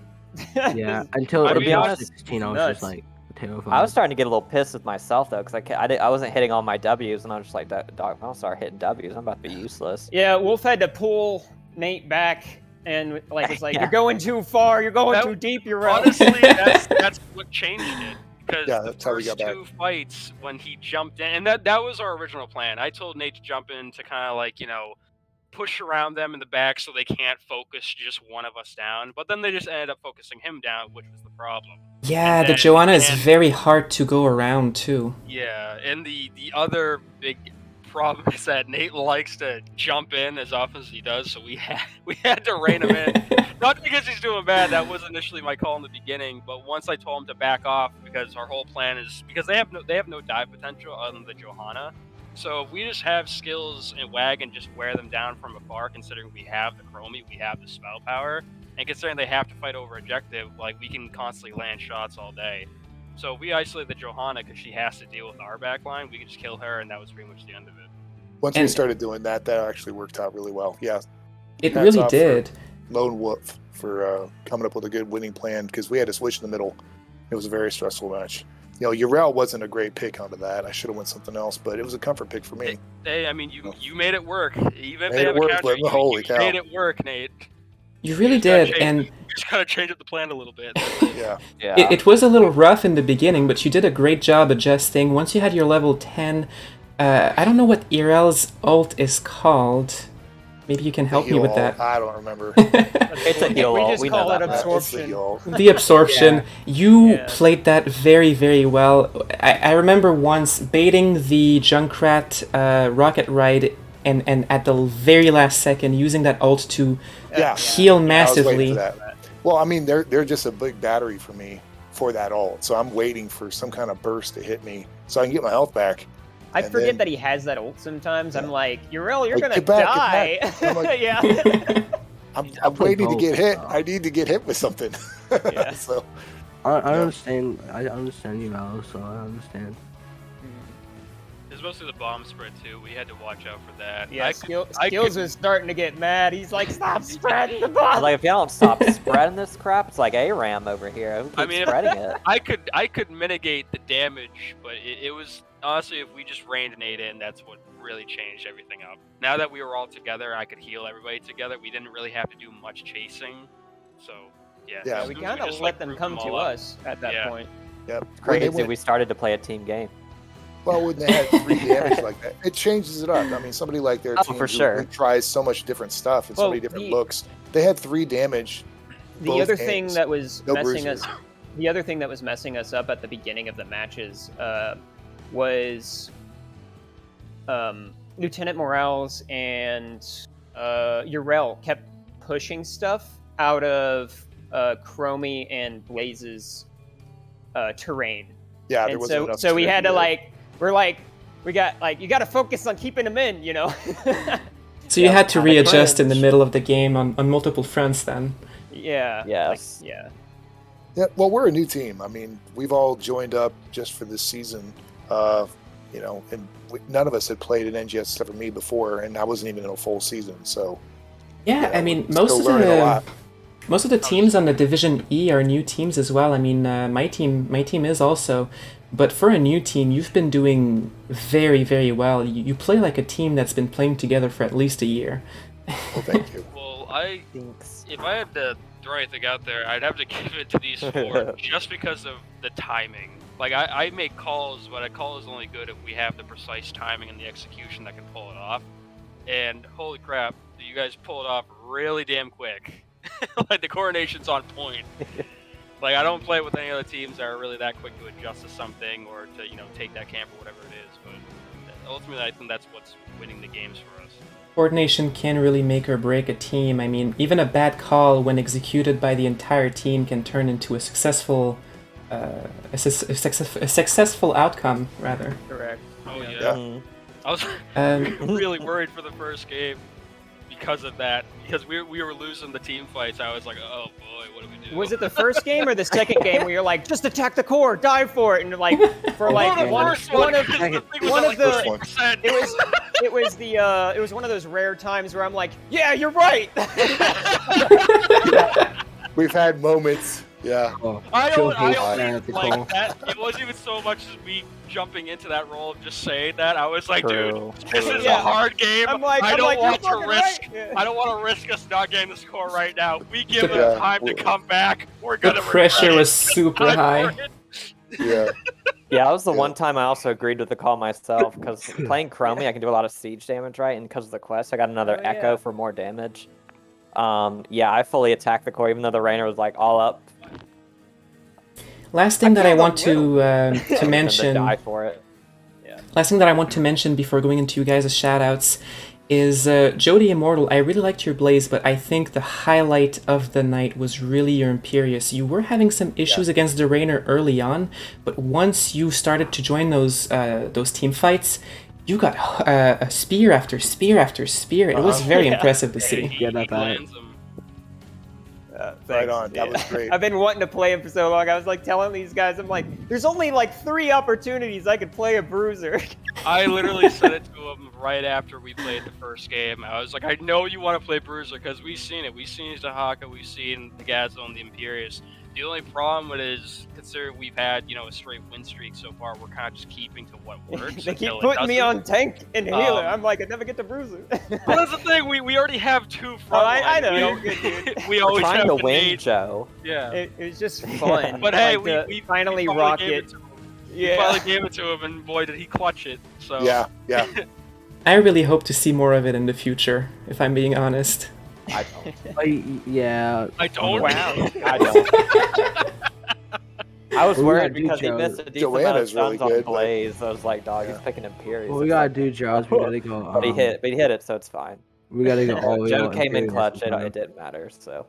[SPEAKER 10] Yeah. To be honest, 16, I was just like. Terrified.
[SPEAKER 7] I was starting to get a little pissed with myself though, because I wasn't hitting all my W's, and I was just like, dog, if I don't start hitting W's, I'm about to be useless.
[SPEAKER 8] Yeah, Wolf had to pull Nate back, and it's like, you're going too far, you're going too deep, you're right.
[SPEAKER 2] Honestly, that's what changed it. because
[SPEAKER 9] Yeah,
[SPEAKER 2] the
[SPEAKER 9] that's how we
[SPEAKER 2] first
[SPEAKER 9] got back.
[SPEAKER 2] 2 fights when he jumped in, and that was our original plan. I told Nate to jump in to kind of like, push around them in the back so they can't focus just one of us down. But then they just ended up focusing him down, which was the problem.
[SPEAKER 1] Yeah, the Johanna is very hard to go around too.
[SPEAKER 2] Yeah, and the other big problem is that Nate likes to jump in as often as he does, so we had to rein him in. Not because he's doing bad, that was initially my call in the beginning, but once I told him to back off, because our whole plan is because they have no dive potential other than the Johanna. So if we just have skills and wagon, just wear them down from afar, considering we have the Chromie, we have the spell power, and considering they have to fight over objective, like we can constantly land shots all day. So if we isolate the Johanna because she has to deal with our backline, we can just kill her, and that was pretty much the end of it.
[SPEAKER 9] Once we started doing that, that actually worked out really well. Yeah,
[SPEAKER 1] it really did.
[SPEAKER 9] Lone Wolf for coming up with a good winning plan, because we had to switch in the middle. It was a very stressful match. Yrel wasn't a great pick onto that. I should have went something else, but it was a comfort pick for me.
[SPEAKER 2] Hey, I mean, you made it work. Even if
[SPEAKER 9] Made
[SPEAKER 2] they have
[SPEAKER 9] it work,
[SPEAKER 2] a counter,
[SPEAKER 9] but holy cow.
[SPEAKER 2] made it work, Nate.
[SPEAKER 1] You really did, and
[SPEAKER 2] you just gotta change up the plan a little bit.
[SPEAKER 9] Yeah.
[SPEAKER 1] It was a little rough in the beginning, but you did a great job adjusting. Once you had your level 10, I don't know what Yrel's ult is called. Maybe you can help me with that.
[SPEAKER 9] I don't remember.
[SPEAKER 7] It's a heal
[SPEAKER 8] We
[SPEAKER 7] ult.
[SPEAKER 8] just
[SPEAKER 7] We
[SPEAKER 8] call
[SPEAKER 7] know
[SPEAKER 8] it
[SPEAKER 7] that.
[SPEAKER 8] absorption.
[SPEAKER 1] The absorption. You played that very, very well. I remember once baiting the Junkrat rocket ride and at the very last second using that ult to heal massively.
[SPEAKER 9] Well, I mean, they're just a big battery for me for that ult. So I'm waiting for some kind of burst to hit me so I can get my health back.
[SPEAKER 8] I forget that he has that ult sometimes. I'm like, Yrel, you're
[SPEAKER 9] Like,
[SPEAKER 8] gonna
[SPEAKER 9] get back,
[SPEAKER 8] die.
[SPEAKER 9] get back. I'm like,
[SPEAKER 8] Yeah.
[SPEAKER 9] I'm waiting to get hit. I need to get hit with something.
[SPEAKER 8] Yeah.
[SPEAKER 9] So
[SPEAKER 10] I understand. I understand you now, so I understand.
[SPEAKER 2] It's mostly the bomb spread too. We had to watch out for that.
[SPEAKER 8] Yeah, Skills is starting to get mad. He's like, stop spreading the bomb.
[SPEAKER 7] Like, if y'all don't stop spreading this crap, it's like ARAM over here. Who keeps spreading it?
[SPEAKER 2] I could mitigate the damage, but it was honestly, if we just reined Nate in, that's what really changed everything up. Now that we were all together, I could heal everybody together. We didn't really have to do much chasing, so yeah.
[SPEAKER 8] We kind of let them come to us at that point.
[SPEAKER 9] Yep.
[SPEAKER 7] Crazy. We started to play a team game.
[SPEAKER 9] Well, when they had 3 damage like that, it changes it up. I mean, somebody like their team
[SPEAKER 7] for sure.
[SPEAKER 9] who tries so much different stuff and so many different looks. They had 3 damage.
[SPEAKER 8] The other thing that was messing us, the other thing that was messing us up at the beginning of the matches was Lieutenant Morales and Yrel kept pushing stuff out of Chromie and Blaze's terrain.
[SPEAKER 9] Yeah, there
[SPEAKER 8] and
[SPEAKER 9] wasn't enough
[SPEAKER 8] so we had to
[SPEAKER 9] there.
[SPEAKER 8] we got you got to focus on keeping them in, you know.
[SPEAKER 1] So you had to readjust in the middle of the game on multiple fronts then.
[SPEAKER 8] Yeah.
[SPEAKER 7] Yes.
[SPEAKER 8] Yeah.
[SPEAKER 9] Yeah, well, we're a new team. I mean, we've all joined up just for this season, and none of us had played an NGS except for me before, and I wasn't even in a full season. So,
[SPEAKER 1] yeah, I mean, most of the teams on the Division E are new teams as well. I mean, my team is also, but for a new team, you've been doing very, very well. You play like a team that's been playing together for at least a year.
[SPEAKER 9] Well, thank you.
[SPEAKER 2] Well, if I had to throw anything out there, I'd have to give it to these 4 just because of the timing. Like, I make calls, but a call is only good if we have the precise timing and the execution that can pull it off. And holy crap, you guys pull it off really damn quick. Like, the coordination's on point. Like, I don't play with any other teams that are really that quick to adjust to something or to, take that camp or whatever it is. But ultimately, I think that's what's winning the games for us.
[SPEAKER 1] Coordination can really make or break a team. I mean, even a bad call, when executed by the entire team, can turn into a successful successful outcome, rather.
[SPEAKER 8] Correct.
[SPEAKER 2] Oh, yeah. I was really worried for the first game because of that. Because we were losing the team fights. I was like, oh boy, what do we do?
[SPEAKER 8] Was it the first game or the second game where you're like, just attack the core, dive for it, and like for like it was one of those rare times where I'm like, yeah, you're right.
[SPEAKER 9] We've had moments. Yeah.
[SPEAKER 2] I don't like that. It wasn't even so much as me jumping into that role of just saying that. I was like, dude, this is a hard game. I don't want to risk us not getting the score right now. We give them time to come back. We're gonna.
[SPEAKER 1] The pressure was super high.
[SPEAKER 9] Yeah.
[SPEAKER 7] Yeah, that was the one time I also agreed with the call myself, because playing Chromie, I can do a lot of siege damage, right? And because of the quest, I got another Echo for more damage. Yeah, I fully attacked the core, even though the Rainer was like all up.
[SPEAKER 1] Last thing that I want to mention.
[SPEAKER 7] Die for it.
[SPEAKER 1] Last thing that I want to mention before going into you guys' shoutouts is Jody Immortal. I really liked your Blaze, but I think the highlight of the night was really your Imperius. You were having some issues against the Rainer early on, but once you started to join those team fights, you got a spear after spear after spear. It was very impressive to see.
[SPEAKER 10] Yeah, that bad.
[SPEAKER 9] Right on. That was great.
[SPEAKER 8] I've been wanting to play him for so long. I was like telling these guys, I'm like, there's only like 3 opportunities I could play a bruiser.
[SPEAKER 2] I literally said it to him right after we played the first game. I was like, I know you want to play bruiser because we've seen it. We've seen Zahaka, we've seen the Gazzo and the Imperius. The only problem with it is, considering we've had, you know, a straight win streak so far, we're kind of just keeping to what works.
[SPEAKER 8] They keep putting me on tank and healer. I'm like, I never get to bruiser.
[SPEAKER 2] But that's the thing, we already have 2 front
[SPEAKER 8] I know.
[SPEAKER 2] we always
[SPEAKER 7] trying
[SPEAKER 2] have
[SPEAKER 7] to
[SPEAKER 2] the
[SPEAKER 7] win,
[SPEAKER 2] nade.
[SPEAKER 7] Joe.
[SPEAKER 2] Yeah.
[SPEAKER 8] It was just fun.
[SPEAKER 2] But hey,
[SPEAKER 8] like,
[SPEAKER 2] we
[SPEAKER 8] finally
[SPEAKER 2] we
[SPEAKER 8] rocket.
[SPEAKER 2] We finally gave it to him, and boy, did he clutch it. So
[SPEAKER 9] Yeah.
[SPEAKER 1] I really hope to see more of it in the future, if I'm being honest.
[SPEAKER 7] I don't.
[SPEAKER 10] Yeah.
[SPEAKER 2] I don't.
[SPEAKER 8] Wow.
[SPEAKER 7] I don't. I was
[SPEAKER 10] What we
[SPEAKER 7] worried
[SPEAKER 10] gotta do,
[SPEAKER 7] because he
[SPEAKER 10] Joe,
[SPEAKER 7] missed a decent
[SPEAKER 9] Joanna's
[SPEAKER 7] amount of stuns
[SPEAKER 9] really good,
[SPEAKER 7] on Blaze. I was like, dog, he's picking Imperius.
[SPEAKER 10] What we gotta do, Joe, is we gotta go.
[SPEAKER 7] But he hit it, so it's fine.
[SPEAKER 10] We gotta go all the way
[SPEAKER 7] Joe
[SPEAKER 10] out
[SPEAKER 7] came in
[SPEAKER 10] Imperius
[SPEAKER 7] clutch.
[SPEAKER 10] sometime.
[SPEAKER 7] It didn't matter. So.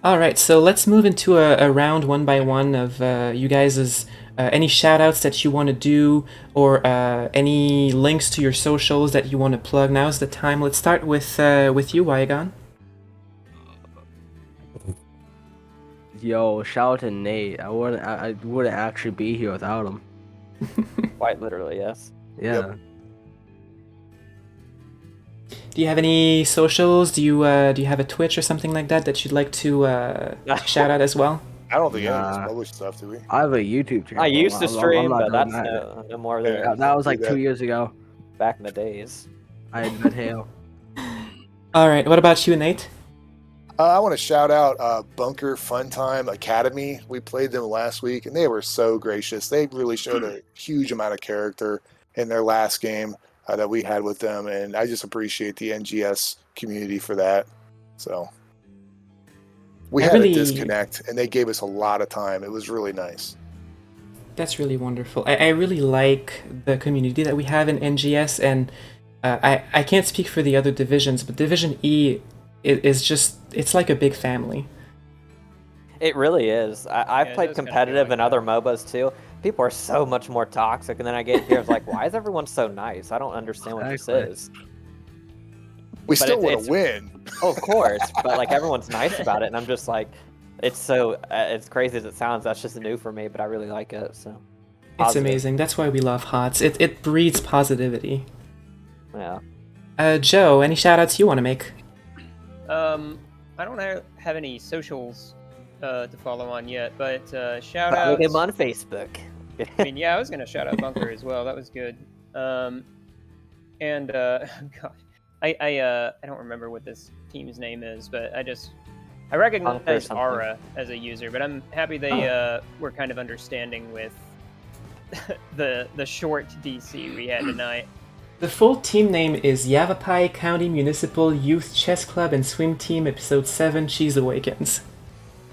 [SPEAKER 1] All right, so let's move into a round one by one of you guys' any shout-outs that you want to do, or any links to your socials that you want to plug. Now's the time. Let's start with you, Wygon.
[SPEAKER 10] Yo, shout out to Nate. I wouldn't actually be here without him.
[SPEAKER 7] Quite literally, yes.
[SPEAKER 10] Yeah.
[SPEAKER 9] Yep.
[SPEAKER 1] Do you have any socials? Do you have a Twitch or something like that you'd like to shout out as well?
[SPEAKER 9] I don't think any of us
[SPEAKER 10] Nah.
[SPEAKER 9] publish stuff, do we?
[SPEAKER 10] I have a YouTube channel.
[SPEAKER 7] I used to
[SPEAKER 10] I'm
[SPEAKER 7] stream,
[SPEAKER 10] not
[SPEAKER 7] but
[SPEAKER 10] doing
[SPEAKER 7] that's
[SPEAKER 10] that.
[SPEAKER 7] no more than
[SPEAKER 9] Yeah.
[SPEAKER 10] That was like
[SPEAKER 9] do
[SPEAKER 10] 2
[SPEAKER 9] that.
[SPEAKER 10] years ago.
[SPEAKER 7] back in the days.
[SPEAKER 10] I had hail.
[SPEAKER 1] All right, what about you, Nate?
[SPEAKER 9] I want to shout out Bunker Funtime Academy. We played them last week, and they were so gracious. They really showed a huge amount of character in their last game that we had with them, and I just appreciate the NGS community for that. So we had a disconnect, and they gave us a lot of time. It was really nice.
[SPEAKER 1] That's really wonderful. I really like the community that we have in NGS, and I can't speak for the other divisions, but Division E is just, it's like a big family.
[SPEAKER 7] It really is. I've
[SPEAKER 8] Yeah, it
[SPEAKER 7] played
[SPEAKER 8] does kinda
[SPEAKER 7] competitive
[SPEAKER 8] feel
[SPEAKER 7] in
[SPEAKER 8] like
[SPEAKER 7] other MOBAs too. People are so much more toxic, and then I get here, it's like, why is everyone so nice? I don't understand what this
[SPEAKER 10] Exactly.
[SPEAKER 7] is.
[SPEAKER 9] We
[SPEAKER 7] But
[SPEAKER 9] still want
[SPEAKER 7] it's-
[SPEAKER 9] to win.
[SPEAKER 7] Oh, of course, but like everyone's nice about it, and I'm just like, it's so it's crazy as it sounds. That's just new for me, but I really like it. So
[SPEAKER 1] It's
[SPEAKER 7] Positive.
[SPEAKER 1] amazing. That's why we love HOTS. It breeds positivity.
[SPEAKER 7] yeah.
[SPEAKER 1] Joe, any shout-outs you want to make?
[SPEAKER 8] I don't have any socials to follow on yet, but shout
[SPEAKER 7] Follow
[SPEAKER 8] out.
[SPEAKER 7] him on Facebook.
[SPEAKER 8] I mean, yeah, I was gonna shout out Bunker as well. That was good. And God, I don't remember what this team's name is, but I recognize
[SPEAKER 7] something.
[SPEAKER 8] Aura as a user, but I'm happy they were kind of understanding with the short DC we had tonight.
[SPEAKER 1] The full team name is Yavapai County Municipal Youth Chess Club and Swim Team Episode 7 Cheese Awakens.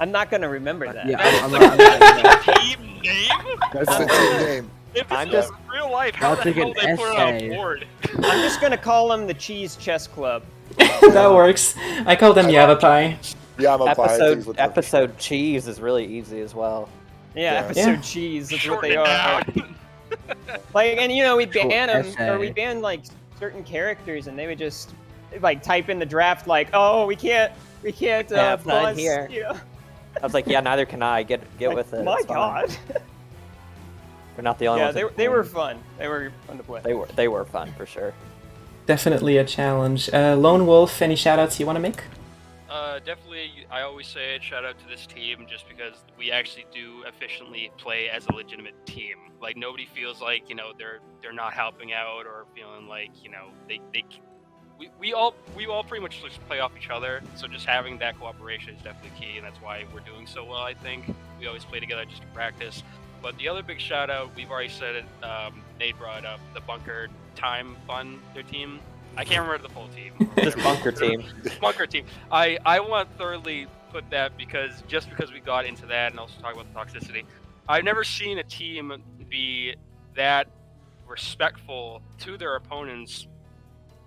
[SPEAKER 8] I'm not gonna remember that.
[SPEAKER 10] Yeah,
[SPEAKER 2] That's
[SPEAKER 10] I'm
[SPEAKER 2] the
[SPEAKER 10] not-
[SPEAKER 2] team name?
[SPEAKER 9] That's the team name.
[SPEAKER 2] If this
[SPEAKER 7] I'm
[SPEAKER 2] was
[SPEAKER 7] just-
[SPEAKER 2] real life, how
[SPEAKER 10] I'll
[SPEAKER 2] the
[SPEAKER 10] take
[SPEAKER 2] hell
[SPEAKER 10] an
[SPEAKER 2] they put it on
[SPEAKER 10] essay.
[SPEAKER 2] board?
[SPEAKER 8] I'm just gonna call them the Cheese Chess Club.
[SPEAKER 1] That works. I call them Yavapai.
[SPEAKER 9] Yeah, I'm a
[SPEAKER 7] Episode cheese is really easy as well.
[SPEAKER 8] Yeah,
[SPEAKER 9] Yeah.
[SPEAKER 8] episode
[SPEAKER 1] Yeah.
[SPEAKER 8] cheese. That's what
[SPEAKER 2] Shorten
[SPEAKER 8] they
[SPEAKER 2] it
[SPEAKER 8] are.
[SPEAKER 2] down.
[SPEAKER 8] Like, and you know, we
[SPEAKER 10] Short
[SPEAKER 8] ban them, or
[SPEAKER 10] essay.
[SPEAKER 8] we ban like certain characters, and they would just like type in the draft like, "Oh, we can't
[SPEAKER 7] Have none
[SPEAKER 8] buzz,"
[SPEAKER 7] here.
[SPEAKER 8] you know?
[SPEAKER 7] I was like, yeah, neither can I. Get
[SPEAKER 8] Like,
[SPEAKER 7] with it.
[SPEAKER 8] My
[SPEAKER 7] it's fine.
[SPEAKER 8] God.
[SPEAKER 7] We're not the only
[SPEAKER 8] Yeah,
[SPEAKER 7] ones. that
[SPEAKER 8] they were
[SPEAKER 7] play.
[SPEAKER 8] fun. They were fun to play.
[SPEAKER 7] They were fun for sure.
[SPEAKER 1] Definitely a challenge. Lone Wolf, any shout-outs you want to make?
[SPEAKER 2] Definitely, I always say it, shout out to this team just because we actually do efficiently play as a legitimate team. Like, nobody feels like, you know, they're not helping out or feeling like, you know, we all pretty much just play off each other. So just having that cooperation is definitely key, and that's why we're doing so well. I think we always play together just to practice. But the other big shout out, we've already said it. Nate brought it up, the Bunker Time Fun, their team. I can't remember the full team.
[SPEAKER 7] Just Bunker team.
[SPEAKER 2] Bunker team. I want to thoroughly put that because we got into that and also talk about the toxicity. I've never seen a team be that respectful to their opponents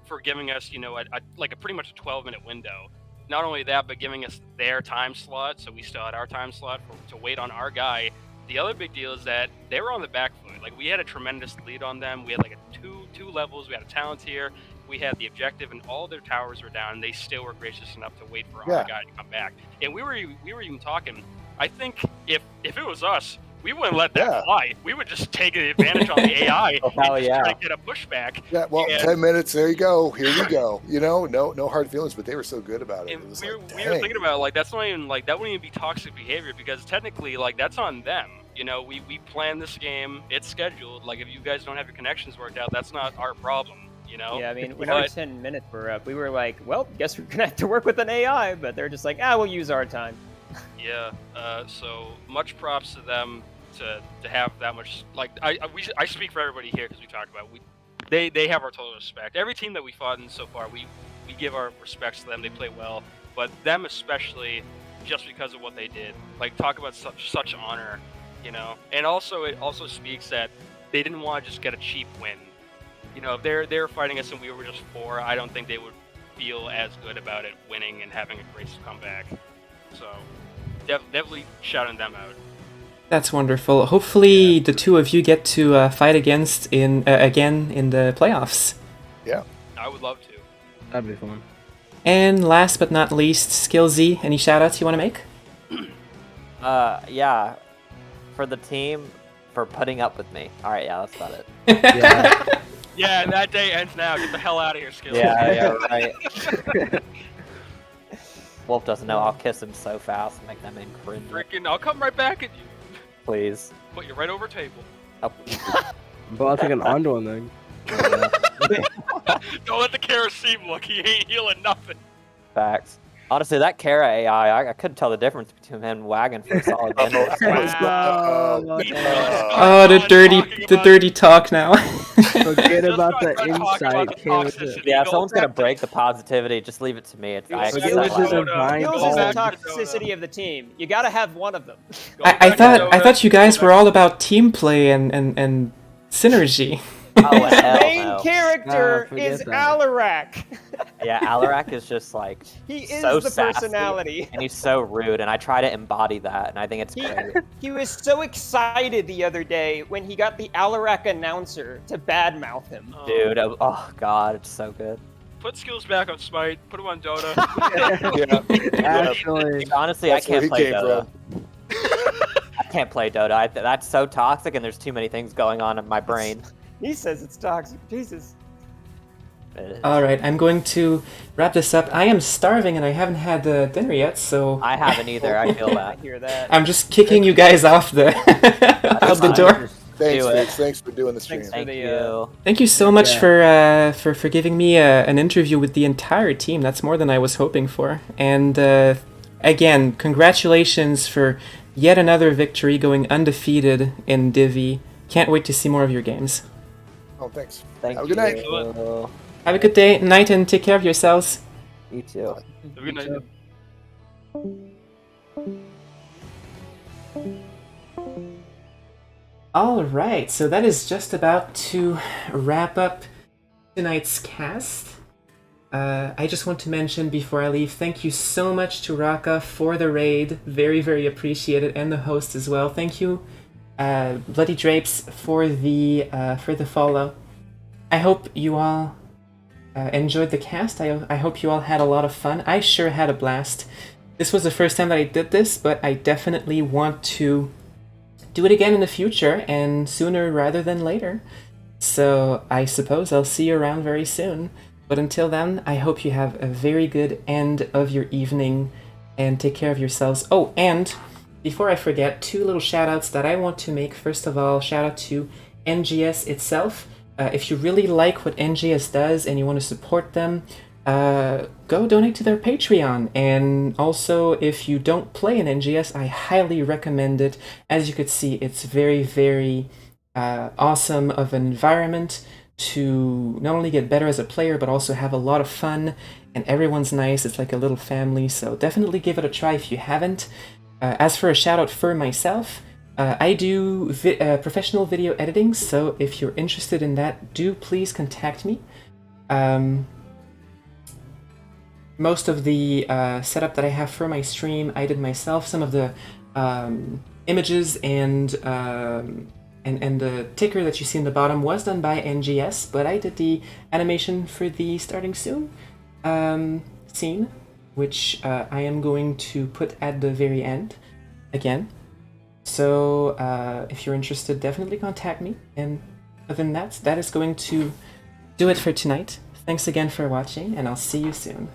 [SPEAKER 2] for giving us, a pretty much a 12-minute window. Not only that, but giving us their time slot, so we still had our time slot to wait on our guy. The other big deal is that they were on the back foot. Like, we had a tremendous lead on them. We had like two levels. We had a talent tier. We had the objective, and all their towers were down. And they still were gracious enough to wait for our guy to come back. And we were even talking. I think if it was us, we wouldn't let that fly. We would just take advantage on the AI and try to get a pushback.
[SPEAKER 9] Yeah, well, 10 minutes, there you go. Here we go. No hard feelings, but they were so good about it.
[SPEAKER 2] And
[SPEAKER 9] It was
[SPEAKER 2] we were
[SPEAKER 9] dang.
[SPEAKER 2] thinking about it, that's not even that wouldn't even be toxic behavior because technically that's on them. We planned this game, it's scheduled. Like, if you guys don't have your connections worked out, that's not our problem.
[SPEAKER 8] Yeah, I mean, when our 10 minutes were up, we were like, well, guess we're gonna have to work with an AI, but they're just like, we'll use our time.
[SPEAKER 2] Yeah, so much props to them to have that much. I speak for everybody here because we talked about they have our total respect. Every team that we fought in so far, we give our respects to them. They play well, but them especially, just because of what they did. Like, talk about such honor, And also, it also speaks that they didn't want to just get a cheap win. If they're fighting us and we were just 4, I don't think they would feel as good about it winning and having a great comeback. So definitely shouting them out.
[SPEAKER 1] That's wonderful. Hopefully the two of you get to fight again in the playoffs.
[SPEAKER 9] Yeah.
[SPEAKER 2] I would love to.
[SPEAKER 10] That'd be fun.
[SPEAKER 1] And last but not least, Skillzy, any shout-outs you want to make?
[SPEAKER 7] Yeah. For the team, for putting up with me. Alright, yeah, that's about it.
[SPEAKER 10] Yeah.
[SPEAKER 2] Yeah, that day ends now. Get the hell out of here, Skills.
[SPEAKER 7] Yeah, right. Wolf doesn't know I'll kiss him so fast and make that man cringe.
[SPEAKER 2] Freaking, I'll come right back at you.
[SPEAKER 7] Please.
[SPEAKER 2] Put you right over table.
[SPEAKER 7] Oh.
[SPEAKER 10] But I'll take an on one then.
[SPEAKER 2] Don't let the Kerosene look. He ain't healing nothing.
[SPEAKER 7] Facts. Honestly, that Kara AI, I couldn't tell the difference between him and Wagon for a solid minute.
[SPEAKER 1] Oh, the dirty talk now.
[SPEAKER 10] Forget about the insight.
[SPEAKER 7] Yeah, if someone's gonna break the positivity, just leave it to me.
[SPEAKER 8] Skills is the toxicity of the team. You gotta have one of them.
[SPEAKER 1] I thought you guys were all about team play and synergy.
[SPEAKER 7] Oh,
[SPEAKER 8] his main character is Alarak.
[SPEAKER 7] Yeah, Alarak is just like
[SPEAKER 8] he is
[SPEAKER 7] so
[SPEAKER 8] the
[SPEAKER 7] sassy,
[SPEAKER 8] personality,
[SPEAKER 7] and he's so rude, and I try to embody that, and I think it's great.
[SPEAKER 8] He was so excited the other day when he got the Alarak announcer to badmouth him.
[SPEAKER 7] Dude, oh god, it's so good.
[SPEAKER 2] Put Skills back on Smite. Put him on Dota.
[SPEAKER 10] Actually,
[SPEAKER 7] honestly, I can't play Dota. I can't play Dota. That's so toxic, and there's too many things going on in my brain.
[SPEAKER 8] He says it's toxic. Jesus.
[SPEAKER 1] Alright, I'm going to wrap this up. I am starving and I haven't had dinner yet, so...
[SPEAKER 7] I haven't either, I feel that.
[SPEAKER 8] I hear that.
[SPEAKER 1] I'm just kicking you guys off the door.
[SPEAKER 9] Thanks for doing the stream.
[SPEAKER 7] Thank you.
[SPEAKER 1] Thank you so much for giving me an interview with the entire team. That's more than I was hoping for. And again, congratulations for yet another victory, going undefeated in Divi. Can't wait to see more of your games.
[SPEAKER 9] Oh, thanks.
[SPEAKER 7] Have
[SPEAKER 9] a good night.
[SPEAKER 1] Have a good day, night, and take care of yourselves.
[SPEAKER 7] You too.
[SPEAKER 2] Have a good night.
[SPEAKER 1] Alright, so that is just about to wrap up tonight's cast. I just want to mention before I leave, thank you so much to Raka for the raid. Very, very appreciated, and the host as well. Thank you, Bloody Drapes, for the follow. I hope you all enjoyed the cast. I hope you all had a lot of fun. I sure had a blast. This was the first time that I did this, but I definitely want to do it again in the future, and sooner rather than later. So I suppose I'll see you around very soon. But until then, I hope you have a very good end of your evening, and take care of yourselves. Oh, and before I forget, 2 little shout-outs that I want to make. First of all, shout-out to NGS itself. if you really like what NGS does and you want to support them, go donate to their Patreon. And also, if you don't play in NGS, I highly recommend it. As you could see, it's very, very awesome of an environment to not only get better as a player, but also have a lot of fun. And everyone's nice. It's like a little family. So definitely give it a try if you haven't. As for a shout out for myself, I do professional video editing. So if you're interested in that, do please contact me. Most of the setup that I have for my stream, I did myself. Some of the images and the ticker that you see in the bottom was done by NGS, but I did the animation for the starting soon scene, which I am going to put at the very end again. So if you're interested, definitely contact me. And other than that, that is going to do it for tonight. Thanks again for watching, and I'll see you soon.